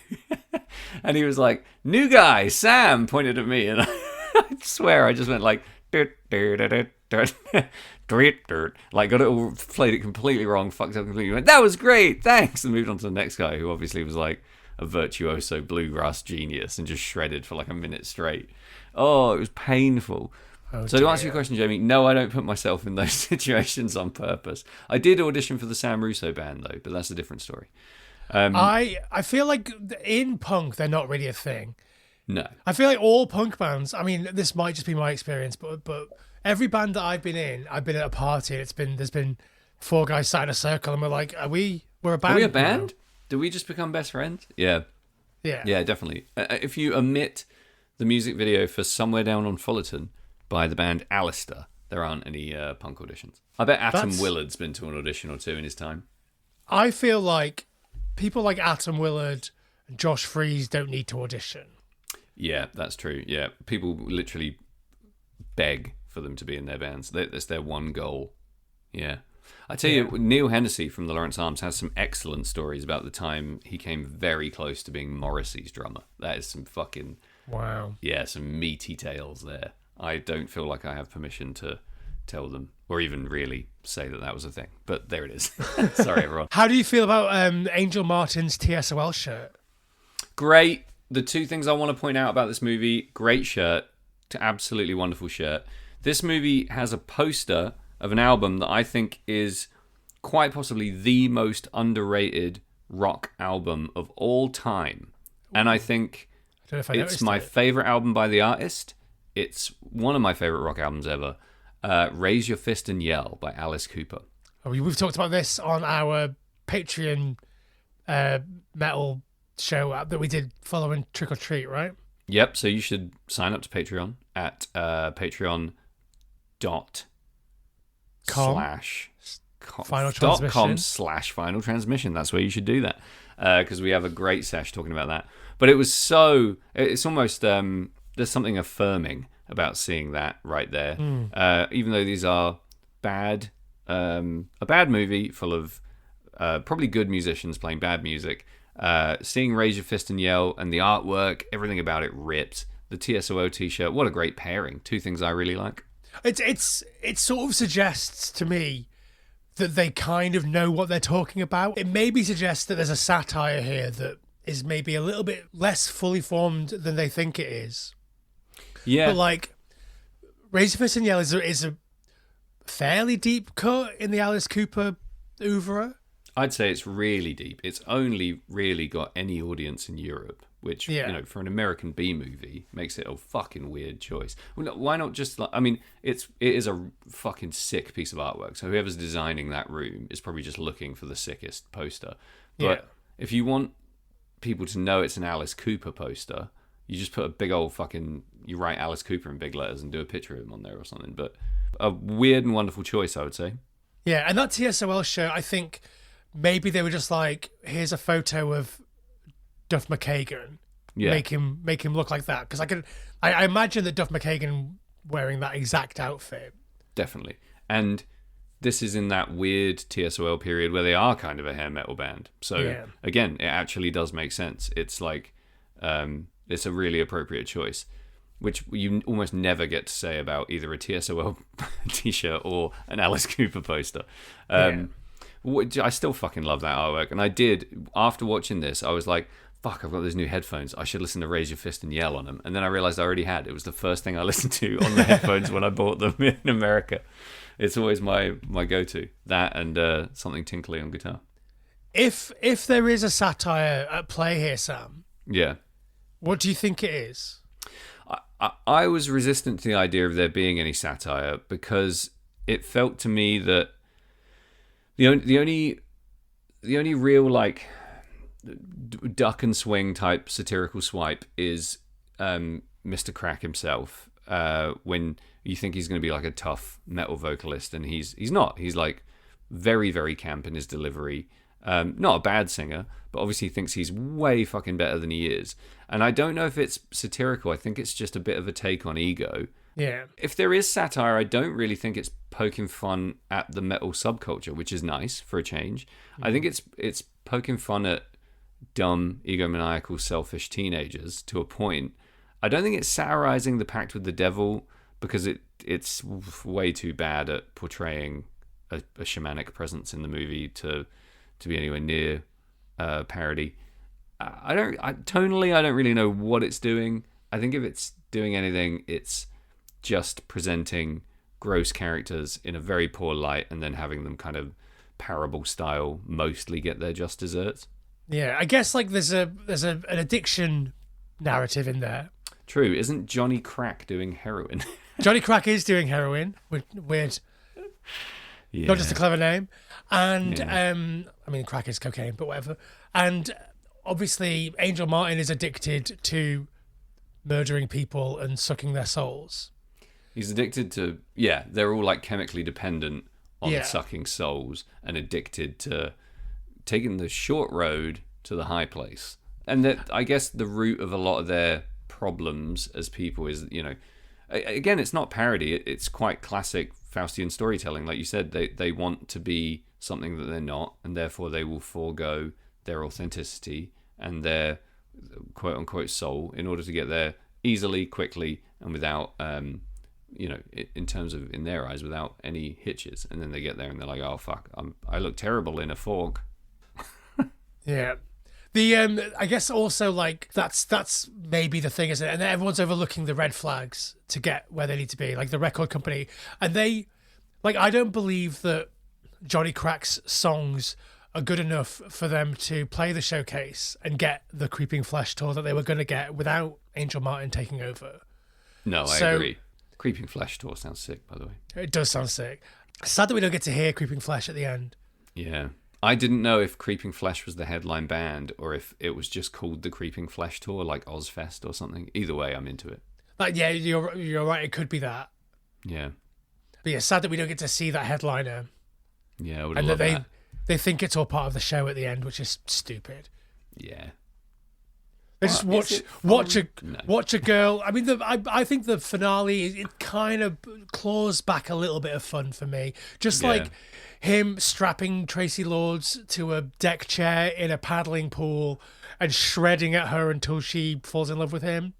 And he was like, new guy, Sam, pointed at me. And I swear I just went like, like got it all, played it completely wrong, fucked up completely. Went, that was great, thanks. And moved on to the next guy who obviously was like a virtuoso bluegrass genius and just shredded for like a minute straight. Oh, it was painful. Oh, so to answer your question, Jamie, no, I don't put myself in those situations on purpose. I did audition for the Sam Russo band though, but that's a different story. I feel like in punk they're not really a thing. No. I feel like all punk bands, I mean, this might just be my experience, but every band that I've been in, I've been at a party and there's been four guys sat in a circle and we're like, we're a band. Are we a band? Do we just become best friends? Yeah. Yeah. Yeah, definitely. If you omit the music video for Somewhere Down on Fullerton by the band Alistair, there aren't any punk auditions. I bet Atom Willard's been to an audition or two in his time. I feel like people like Atom Willard and Josh Freese don't need to audition. Yeah, that's true. Yeah, people literally beg for them to be in their bands. That's their one goal. Yeah. I tell you, Neil Hennessy from the Lawrence Arms has some excellent stories about the time he came very close to being Morrissey's drummer. That is some fucking... Wow. Yeah, some meaty tales there. I don't feel like I have permission to tell them or even really say that was a thing. But there it is. Sorry, everyone. How do you feel about Angel Martin's TSOL shirt? Great. The two things I want to point out about this movie, great shirt, absolutely wonderful shirt. This movie has a poster of an album that I think is quite possibly the most underrated rock album of all time. And I think it's my favourite album by the artist. It's one of my favourite rock albums ever. Raise Your Fist and Yell by Alice Cooper. We've talked about this on our Patreon metal show that we did following Trick or Treat, right? Yep, so you should sign up to Patreon at patreon.com/. Final Transmission. .com/Final Transmission. That's where you should do that, because we have a great sesh talking about that. But it was so, it's almost, there's something affirming about seeing that right there. Even though these are bad, a bad movie full of probably good musicians playing bad music, seeing Raise Your Fist and Yell and the artwork, everything about it ripped. The TSOO t-shirt, what a great pairing. Two things I really like. It sort of suggests to me that they kind of know what they're talking about. It maybe suggests that there's a satire here that is maybe a little bit less fully formed than they think it is. Yeah. But like, Raise Your Fist and Yell is a fairly deep cut in the Alice Cooper oeuvre. I'd say it's really deep. It's only really got any audience in Europe, which, for an American B movie makes it a fucking weird choice. Well, why not just, it is a fucking sick piece of artwork. So whoever's designing that room is probably just looking for the sickest poster. But if you want people to know it's an Alice Cooper poster, you just put a big old you write Alice Cooper in big letters and do a picture of him on there or something. But a weird and wonderful choice, I would say. Yeah, and that TSOL shirt, I think maybe they were just like, here's a photo of Duff McKagan. Yeah. Make him look like that. Because I imagine that Duff McKagan wearing that exact outfit. Definitely. And this is in that weird TSOL period where they are kind of a hair metal band. So again, it actually does make sense. It's like, it's a really appropriate choice, which you almost never get to say about either a TSOL t-shirt or an Alice Cooper poster. I still fucking love that artwork. And I did, after watching this, I was like, fuck, I've got those new headphones. I should listen to Raise Your Fist and Yell on them. And then I realized I already had. It was the first thing I listened to on the headphones when I bought them in America. It's always my go-to. That and something tinkly on guitar. If there is a satire at play here, Sam. Yeah. What do you think it is? I was resistant to the idea of there being any satire because it felt to me that the only real like duck and swing type satirical swipe is Mr. Crack himself. When you think he's going to be like a tough metal vocalist, and he's not. He's like very, very camp in his delivery. Not a bad singer, but obviously thinks he's way fucking better than he is. And I don't know if it's satirical. I think it's just a bit of a take on ego. Yeah. If there is satire, I don't really think it's poking fun at the metal subculture, which is nice for a change. I think it's poking fun at dumb, egomaniacal, selfish teenagers to a point. I don't think it's satirizing the pact with the devil because it's way too bad at portraying a shamanic presence in the movie to be anywhere near parody. Tonally, I don't really know what it's doing. I think if it's doing anything, it's just presenting gross characters in a very poor light and then having them kind of parable style mostly get their just desserts. Yeah, I guess like there's an addiction narrative in there. True, isn't Johnny Crack doing heroin? Johnny Crack is doing heroin. Weird. Yeah. Not just a clever name. And I mean, crack is cocaine, but whatever. And obviously, Angel Martin is addicted to murdering people and sucking their souls. He's addicted to, they're all like chemically dependent on sucking souls and addicted to taking the short road to the high place. And that, I guess, the root of a lot of their problems as people is, again, it's not parody. It's quite classic Faustian storytelling. Like you said, they want to be something that they're not, and therefore they will forego their authenticity and their quote-unquote soul in order to get there easily, quickly, and without, in terms of, in their eyes, without any hitches. And then they get there and they're like, oh, fuck, I look terrible in a fog. Yeah. The I guess also like that's maybe the thing, isn't it? And everyone's overlooking the red flags to get where they need to be, like the record company. And they, like, I don't believe that Johnny Crack's songs are good enough for them to play the showcase and get the Creeping Flesh tour that they were going to get without Angel Martin taking over. No, I agree. Creeping Flesh tour sounds sick, by the way. It does sound sick. Sad that we don't get to hear Creeping Flesh at the end. Yeah. I didn't know if Creeping Flesh was the headline band or if it was just called the Creeping Flesh Tour, like Ozfest or something. Either way, I'm into it. Like, yeah, you're right. It could be that. Yeah. But yeah, sad that we don't get to see that headliner. Yeah, I would and love that that. they think it's all part of the show at the end, which is stupid. Yeah. They just Well, is watch it fun? No. watch a girl. I mean, I think the finale it kind of claws back a little bit of fun for me. Just Yeah. like him strapping Tracy Lords to a deck chair in a paddling pool and shredding at her until she falls in love with him.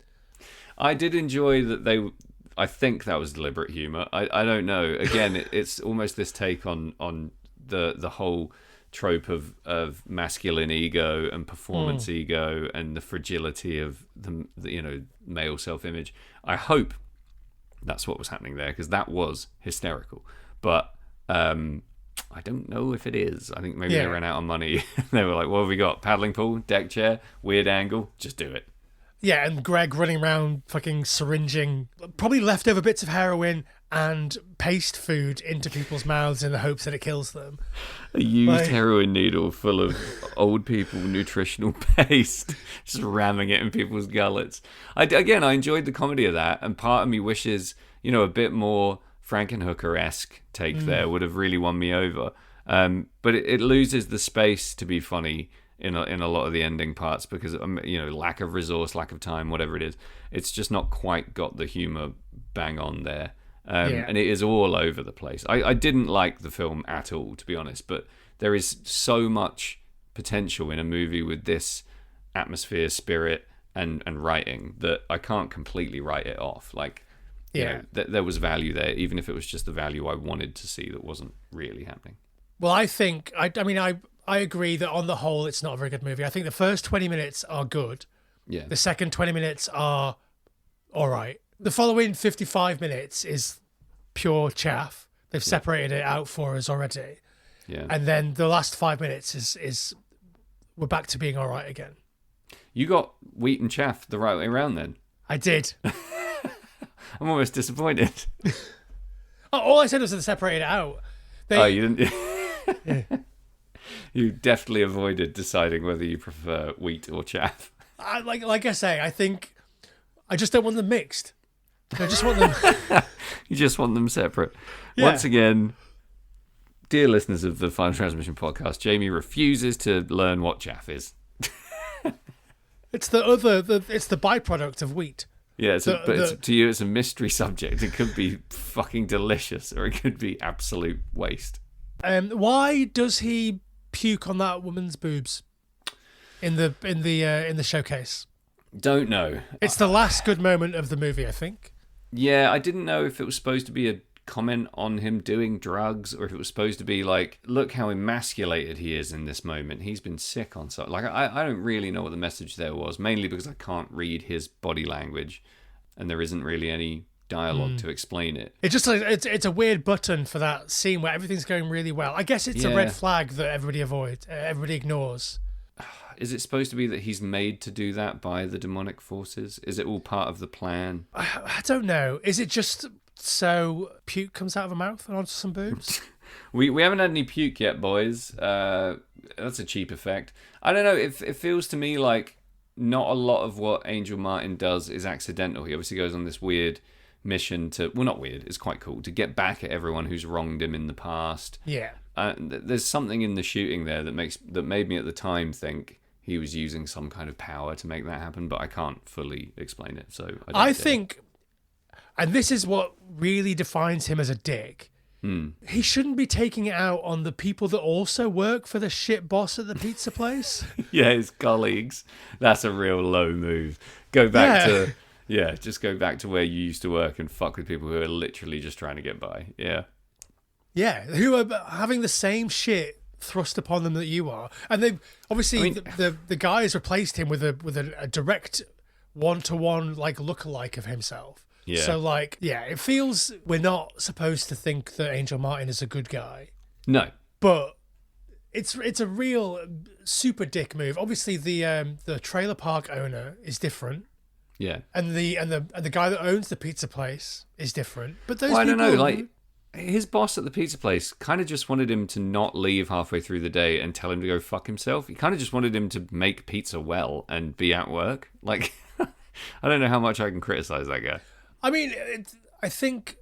I did enjoy that I think that was deliberate humor. I don't know. Again, it's almost this take on the whole trope of masculine ego and performance ego and the fragility of the male self-image. I hope that's what was happening there, because that was hysterical. But I don't know if it is. I think maybe they ran out of money. They were like, what have we got? Paddling pool, deck chair, weird angle, just do it. Yeah, and Greg running around fucking syringing probably leftover bits of heroin and paste food into people's mouths in the hopes that it kills them. A used heroin needle full of old people nutritional paste, just ramming it in people's gullets. I enjoyed the comedy of that, and part of me wishes, a bit more Frankenhooker-esque take there would have really won me over. But it loses the space to be funny in a lot of the ending parts because lack of resource, lack of time, whatever it is. It's just not quite got the humor bang on there. And it is all over the place. I didn't like the film at all, to be honest, but there is so much potential in a movie with this atmosphere, spirit, and writing that I can't completely write it off. There was value there, even if it was just the value I wanted to see that wasn't really happening. Well, I think, I agree that on the whole, it's not a very good movie. I think the first 20 minutes are good. Yeah. The second 20 minutes are all right. The following 55 minutes is pure chaff. They've separated it out for us already. Yeah. And then the last 5 minutes is we're back to being all right again. You got wheat and chaff the right way around then. I did. I'm almost disappointed. All I said was they separated it out. You didn't... Yeah. You definitely avoided deciding whether you prefer wheat or chaff. Like I say, I think I just don't want them mixed. I just want them... You just want them separate. Yeah. Once again, dear listeners of the Final Transmission podcast, Jamie refuses to learn what chaff is. It's the byproduct of wheat. Yeah, to you, it's a mystery subject. It could be fucking delicious, or it could be absolute waste. Why does he puke on that woman's boobs in the showcase? Don't know. It's the last good moment of the movie, I think. Yeah, I didn't know if it was supposed to be a comment on him doing drugs, or if it was supposed to be like, look how emasculated he is in this moment. He's been sick on something. Like, I don't really know what the message there was, mainly because I can't read his body language, and there isn't really any dialogue to explain it. It's just like it's a weird button for that scene where everything's going really well. I guess it's a red flag that everybody ignores. Is it supposed to be that he's made to do that by the demonic forces? Is it all part of the plan? I don't know. Is it just so puke comes out of a mouth and onto some boobs? We haven't had any puke yet, boys. That's a cheap effect. I don't know. It feels to me like not a lot of what Angel Martin does is accidental. He obviously goes on this weird mission to... Well, not weird. It's quite cool. To get back at everyone who's wronged him in the past. Yeah. There's something in the shooting there that made me at the time think he was using some kind of power to make that happen, but I can't fully explain it. So I think, and this is what really defines him as a dick, he shouldn't be taking it out on the people that also work for the shit boss at the pizza place. Yeah, his colleagues. That's a real low move. Go back to... Yeah, just go back to where you used to work and fuck with people who are literally just trying to get by. Yeah. Yeah, who are having the same shit thrust upon them that you are, and they obviously the guy has replaced him with a direct one-to-one like lookalike of himself. Yeah. So it feels we're not supposed to think that Angel Martin is a good guy. No. But it's a real super dick move. Obviously the trailer park owner is different. Yeah. And the guy that owns the pizza place is different. But those I don't know, people... his boss at the pizza place kind of just wanted him to not leave halfway through the day and tell him to go fuck himself. He kind of just wanted him to make pizza well and be at work. Like, I don't know how much I can criticize that guy. I mean, I think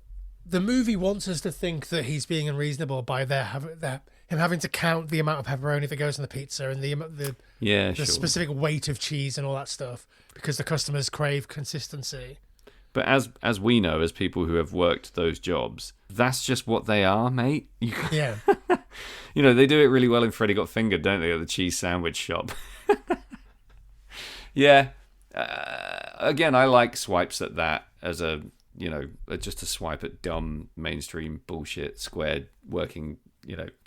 the movie wants us to think that he's being unreasonable by him having to count the amount of pepperoni that goes on the pizza and the Sure. specific weight of cheese and all that stuff because the customers crave consistency. But as we know, as people who have worked those jobs, that's just what they are, mate. Yeah. You know, they do it really well in Freddy Got Fingered, don't they, at the cheese sandwich shop? Yeah. Again, I like swipes at that as just a swipe at dumb mainstream bullshit, squared working,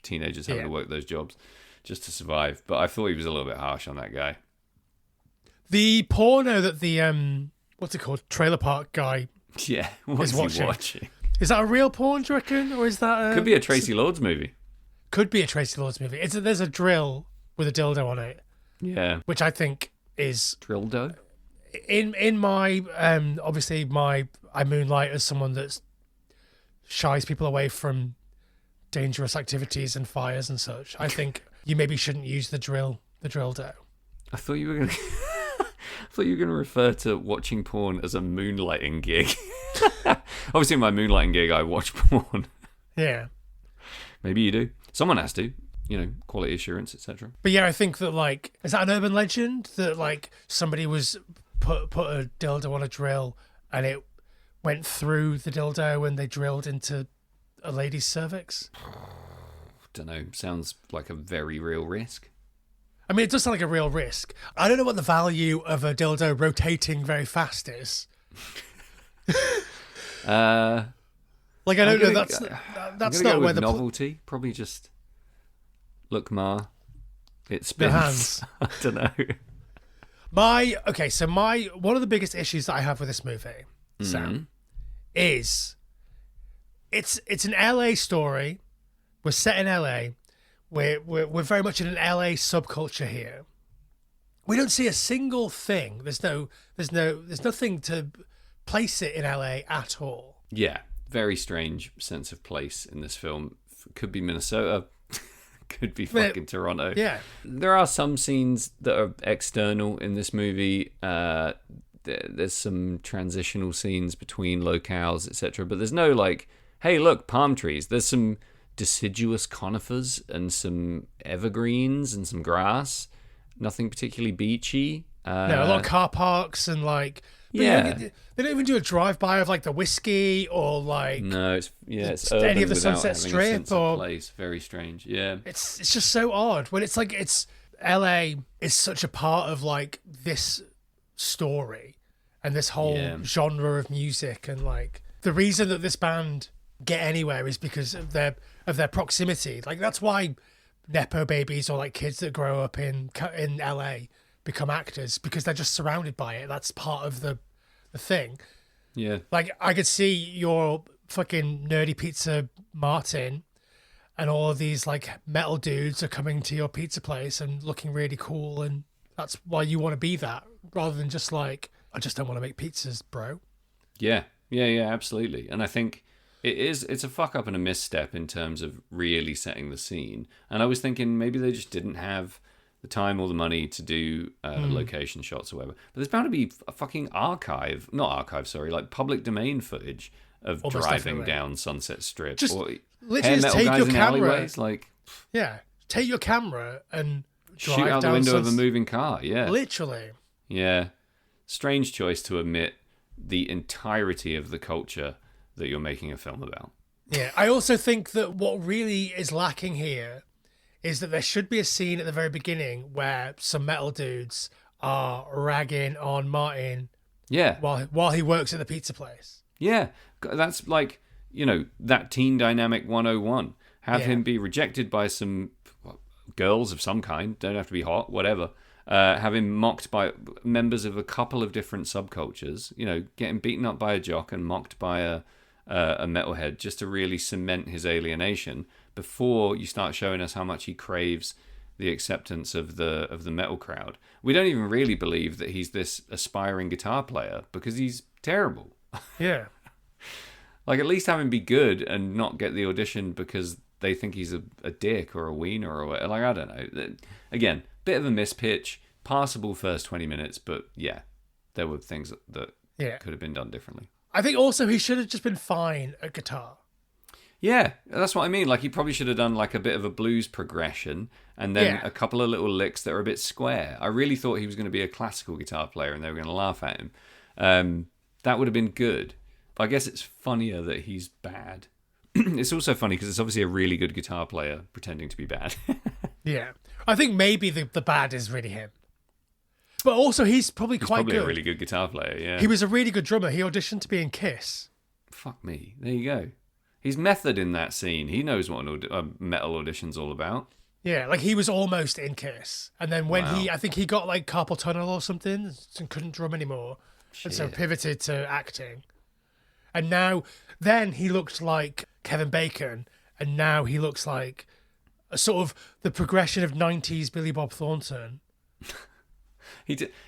teenagers having to work those jobs just to survive. But I thought he was a little bit harsh on that guy. The porno that the what's it called, trailer park guy Yeah, what's he watching? Is that a real porn, do you reckon, or is that Could be a Tracy Lords movie. Could be a Tracy Lords movie. There's a drill with a dildo on it. Yeah, which I think is Drildo. In my obviously I moonlight as someone that shies people away from dangerous activities and fires and such. I think you maybe shouldn't use the dildo. I thought you were gonna. I thought you were going to refer to watching porn as a moonlighting gig. Obviously, in my moonlighting gig, I watch porn. Yeah. Maybe you do. Someone has to. Quality assurance, etc. But yeah, I think that, is that an urban legend that, somebody was put a dildo on a drill and it went through the dildo and they drilled into a lady's cervix? Don't know. Sounds like a very real risk. I mean, it does sound like a real risk. I don't know what the value of a dildo rotating very fast is. I don't know. That's not where the novelty. Probably just look, Ma. It spins. The hands. I don't know. One of the biggest issues that I have with this movie, Sam, is it's an LA story. We're set in LA. We're very much in an LA subculture here. We don't see a single thing. There's nothing to place it in LA at all. Yeah, very strange sense of place in this film. Could be Minnesota, could be fucking Toronto. Yeah, there are some scenes that are external in this movie. There's some transitional scenes between locales, etc. But there's no hey, look, palm trees. There's some deciduous conifers and some evergreens and some grass. Nothing particularly beachy. No, a lot of car parks and yeah. They don't even do a drive-by of the whiskey or no, it's any urban of the without Sunset having a Strip sense or of place. Very strange. Yeah, it's just so odd when it's LA is such a part of this story and this whole genre of music and the reason that this band get anywhere is because of their proximity. That's why nepo babies or kids that grow up in LA become actors, because they're just surrounded by it. That's part of the thing. Yeah. I could see your fucking nerdy pizza Martin and all of these metal dudes are coming to your pizza place and looking really cool, and that's why you want to be that rather than just I just don't want to make pizzas, bro. Yeah, absolutely. And I think it's a fuck up and a misstep in terms of really setting the scene. And I was thinking maybe they just didn't have the time or the money to do location shots or whatever. But there's bound to be a fucking public domain footage of Almost driving definitely. down Sunset Strip. Just or literally just take guys your in camera. alleyways, Yeah, take your camera and drive shoot out the down window of a moving car. Yeah, literally. Yeah, strange choice to omit the entirety of the culture that you're making a film about. Yeah, I also think that what really is lacking here is that there should be a scene at the very beginning where some metal dudes are ragging on Martin. Yeah, while he works at the pizza place. Yeah, that's that teen dynamic 101. Have him be rejected by some girls of some kind, don't have to be hot, whatever. Have him mocked by members of a couple of different subcultures, getting beaten up by a jock and mocked by a metalhead just to really cement his alienation before you start showing us how much he craves the acceptance of the metal crowd. We don't even really believe that he's this aspiring guitar player because he's terrible. Yeah. At least have him be good and not get the audition because they think he's a dick or a wiener or whatever. I don't know. Again, bit of a mispitch, passable first 20 minutes, but yeah, there were things that could have been done differently. I think also he should have just been fine at guitar. Yeah, that's what I mean. Like, he probably should have done like a bit of a blues progression and then Yeah. a couple of little licks that are a bit square. I really thought he was going to be a classical guitar player and they were going to laugh at him. That would have been good. But I guess it's funnier that he's bad. It's also funny because it's obviously a really good guitar player pretending to be bad. Yeah. I think maybe the bad is really him. But also he's probably He's quite probably good. a really good guitar player, yeah. He was a really good drummer. He auditioned to be in Kiss. Fuck me. There you go. He's method in that scene. He knows what metal audition's all about. Yeah, like he was almost in Kiss. And then when Wow. I think he got like carpal tunnel or something and couldn't drum anymore. And so Shit. pivoted to acting. And then he looked like Kevin Bacon. And now he looks like a sort of the progression of 90s Billy Bob Thornton.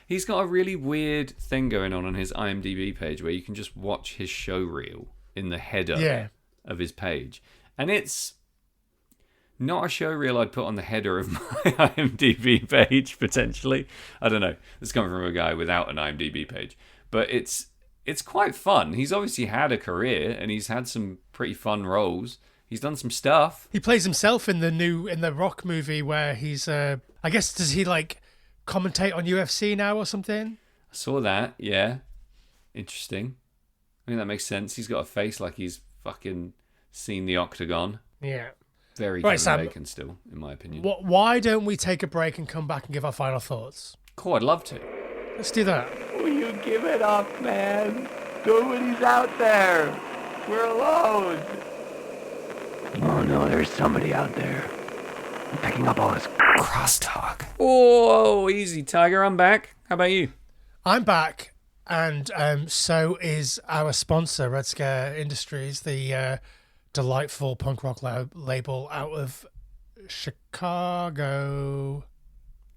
He's got a really weird thing going on his IMDb page where you can just watch his show reel in the header Yeah. of his page. And it's not a show reel I'd put on the header of my IMDb page, potentially. I don't know. It's coming from a guy without an IMDb page. But it's quite fun. He's obviously had a career and he's had some pretty fun roles. He's done some stuff. He plays himself in the Rock movie where he's I guess does he like commentate on UFC now or something? I saw that, yeah. Interesting. I mean, that makes sense. He's got a face like he's fucking seen the Octagon. Yeah. Very Right, Kevin Sam. Bacon still, in my opinion. Why don't we take a break and come back and give our final thoughts? Cool, I'd love to. Let's do that. Will you give it up, man? Nobody's out there. We're alone. Oh no, there's somebody out there. I'm picking up all this crosstalk. Whoa, easy, Tiger. I'm back. How about you? I'm back, and so is our sponsor, Red Scare Industries, the delightful punk rock label out of Chicago.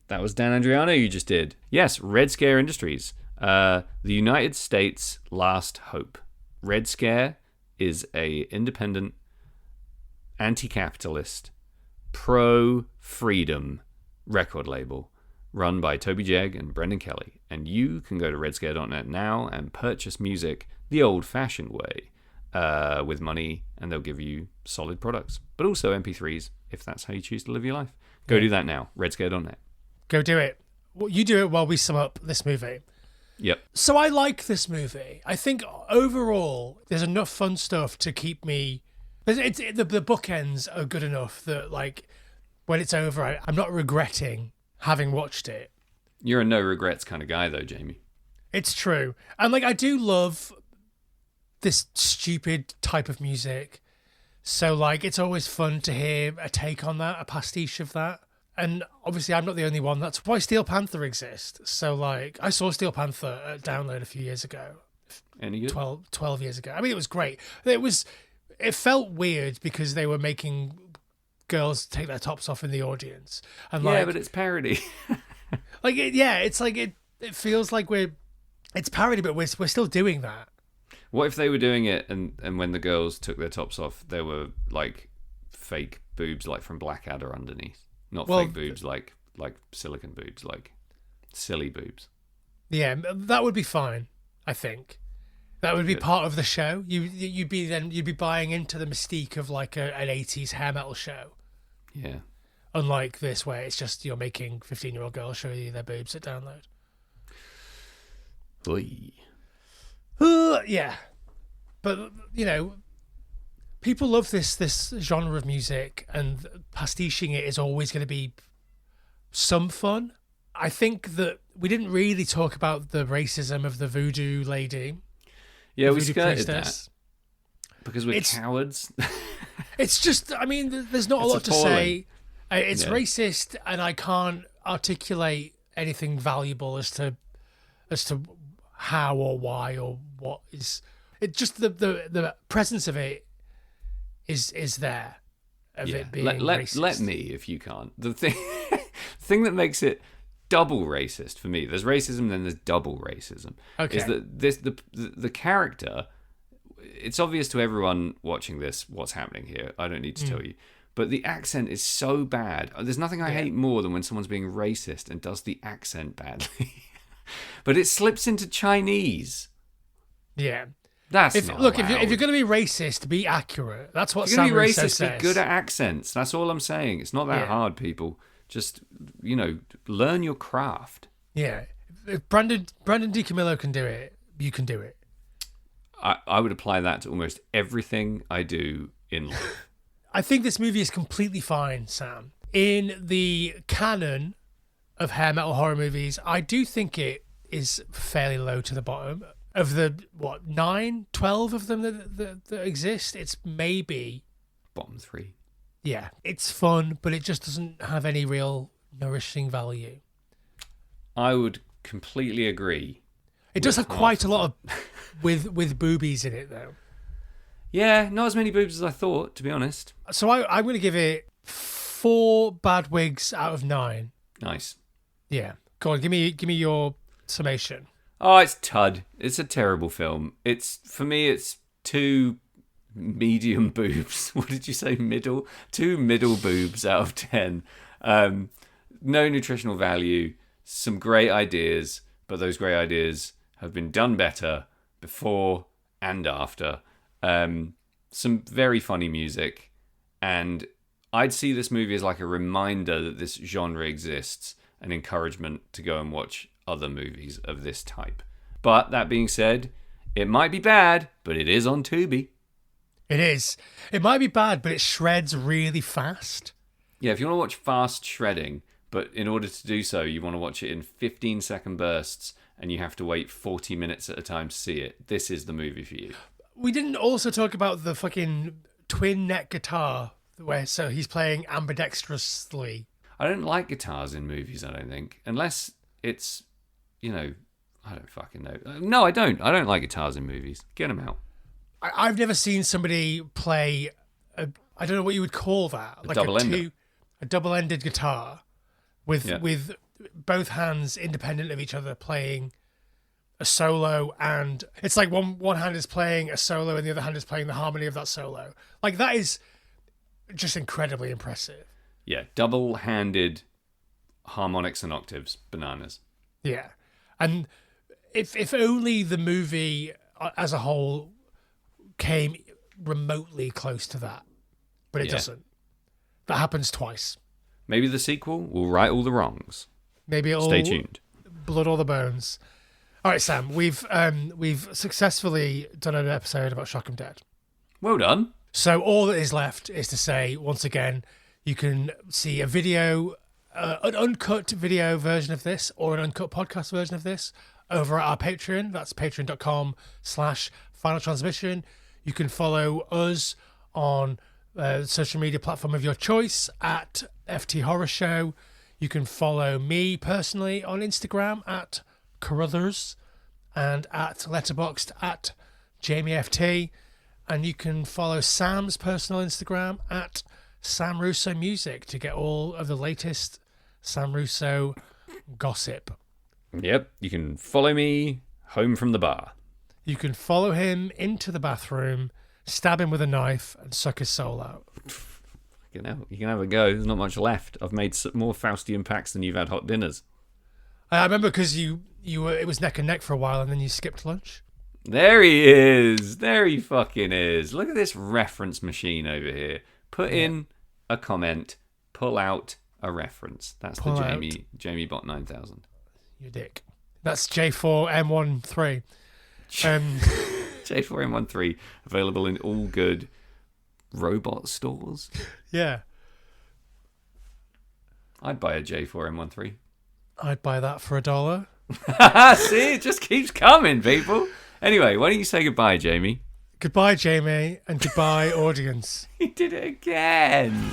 That was Dan Andriano you just did. Yes, Red Scare Industries. The United States' last hope. Red Scare is a independent, anti-capitalist, pro-freedom record label run by Toby Jegg and Brendan Kelly. And you can go to redscare.net now and purchase music the old-fashioned way with money, and they'll give you solid products. But also MP3s, if that's how you choose to live your life. Go do that now, redscare.net. Go do it. Well, you do it while we sum up this movie. Yep. So I like this movie. I think overall there's enough fun stuff to keep me. The bookends are good enough that like when it's over, I'm not regretting having watched it. You're a no regrets kind of guy, though, Jamie. It's true, and like I do love this stupid type of music. So like it's always fun to hear a take on that, a pastiche of that. And obviously I'm not the only one. That's why Steel Panther exists. So like I saw Steel Panther at Download a few years ago. Any good? 12 years ago. I mean, it was great. It felt weird because they were making girls take their tops off in the audience. And Yeah, like, but it's parody. it's like it feels like it's parody, but we're still doing that. What if they were doing it and when the girls took their tops off, there were like fake boobs like from Blackadder underneath? Not fake boobs like silicon boobs, like silly boobs. Yeah, that would be fine, I think. That would be part of the show. You'd be buying into the mystique of like an 80s hair metal show. Yeah. Unlike this where it's just you're making 15-year-old girls show you their boobs at Download. Oy. Yeah. But you know, people love this genre of music, and pastiching it is always going to be some fun. I think that we didn't really talk about the racism of the voodoo lady. Yeah, we voodoo skirted priestess. that because we're cowards. It's just, I mean, there's not a It's lot to appalling. say. It's Yeah. racist, and I can't articulate anything valuable as to how or why or what is. It just the presence of it is there. Of Yeah. it being Let racist. me if you can't. The thing that makes it double racist for me. There's racism, then there's double racism. Okay. Is that the character? It's obvious to everyone watching this what's happening here. I don't need to tell you. But the accent is so bad. There's nothing I hate more than when someone's being racist and does the accent badly. But it slips into Chinese. Yeah. That's If not look, allowed. if you're going to be racist, be accurate. That's what If you're Sam gonna be Russo racist, says. be good at accents. That's all I'm saying. It's not that Yeah. hard, people. Just, learn your craft. Yeah. If Brandon DiCamillo can do it, you can do it. I would apply that to almost everything I do in life. I think this movie is completely fine, Sam. In the canon of hair metal horror movies, I do think it is fairly low to the bottom. Of the, 9, 12 of them that exist, it's maybe... Bottom 3. Yeah, it's fun, but it just doesn't have any real nourishing value. I would completely agree. It does have half quite a of lot of with boobies in it, though. Yeah, not as many boobs as I thought, to be honest. So I'm going to give it 4 bad wigs out of 9. Nice. Yeah, go on, give me your summation. Oh, it's Tud. It's a terrible film. For me, it's 2 medium boobs. What did you say? Middle? 2 middle boobs out of 10. No nutritional value. Some great ideas, but those great ideas have been done better before and after. Some very funny music, and I'd see this movie as like a reminder that this genre exists, an encouragement to go and watch other movies of this type. But that being said, it might be bad, but it is on Tubi. It is. It might be bad, but it shreds really fast. Yeah, if you want to watch fast shredding, but in order to do so, you want to watch it in 15-second bursts, and you have to wait 40 minutes at a time to see it, this is the movie for you. We didn't also talk about the fucking twin neck guitar, so he's playing ambidextrously. I don't like guitars in movies, I don't think. Unless it's, I don't fucking know. No, I don't. I don't like guitars in movies. Get them out. I've never seen somebody play, I don't know what you would call that. A double-ender. A double-ended guitar with Yeah. with both hands independent of each other playing a solo, and it's like one hand is playing a solo and the other hand is playing the harmony of that solo. Like, that is just incredibly impressive. Yeah, double-handed harmonics and octaves. Bananas. Yeah. And if only the movie as a whole came remotely close to that, but it Yeah. doesn't. That happens twice. Maybe the sequel will right all the wrongs. Maybe it'll Stay tuned. blood all the bones. All right, Sam, we've successfully done an episode about Shock 'em Dead. Well done. So all that is left is to say, once again, you can see a video, an uncut video version of this or an uncut podcast version of this over at our Patreon. That's patreon.com/Final Transmission. You can follow us on the social media platform of your choice at FT Horror Show. You can follow me personally on Instagram at Carruthers and at Letterboxd at JamieFT. And you can follow Sam's personal Instagram at Sam Russo Music to get all of the latest Sam Russo gossip. Yep, you can follow me home from the bar. You can follow him into the bathroom, stab him with a knife, and suck his soul out. You can have a go. There's not much left. I've made more Faustian packs than you've had hot dinners. I remember because you were, it was neck and neck for a while, and then you skipped lunch. There he is. There he fucking is. Look at this reference machine over here. Put in a comment, pull out a reference. That's Pull the out. Jamie Bot 9000. You dick. That's J4M13. J4M13 available in all good robot stores. Yeah, I'd buy a J4M13. I'd buy that for $1. See, it just keeps coming, people. Anyway, why don't you say goodbye, Jamie? Goodbye, Jamie, and goodbye, audience. He did it again.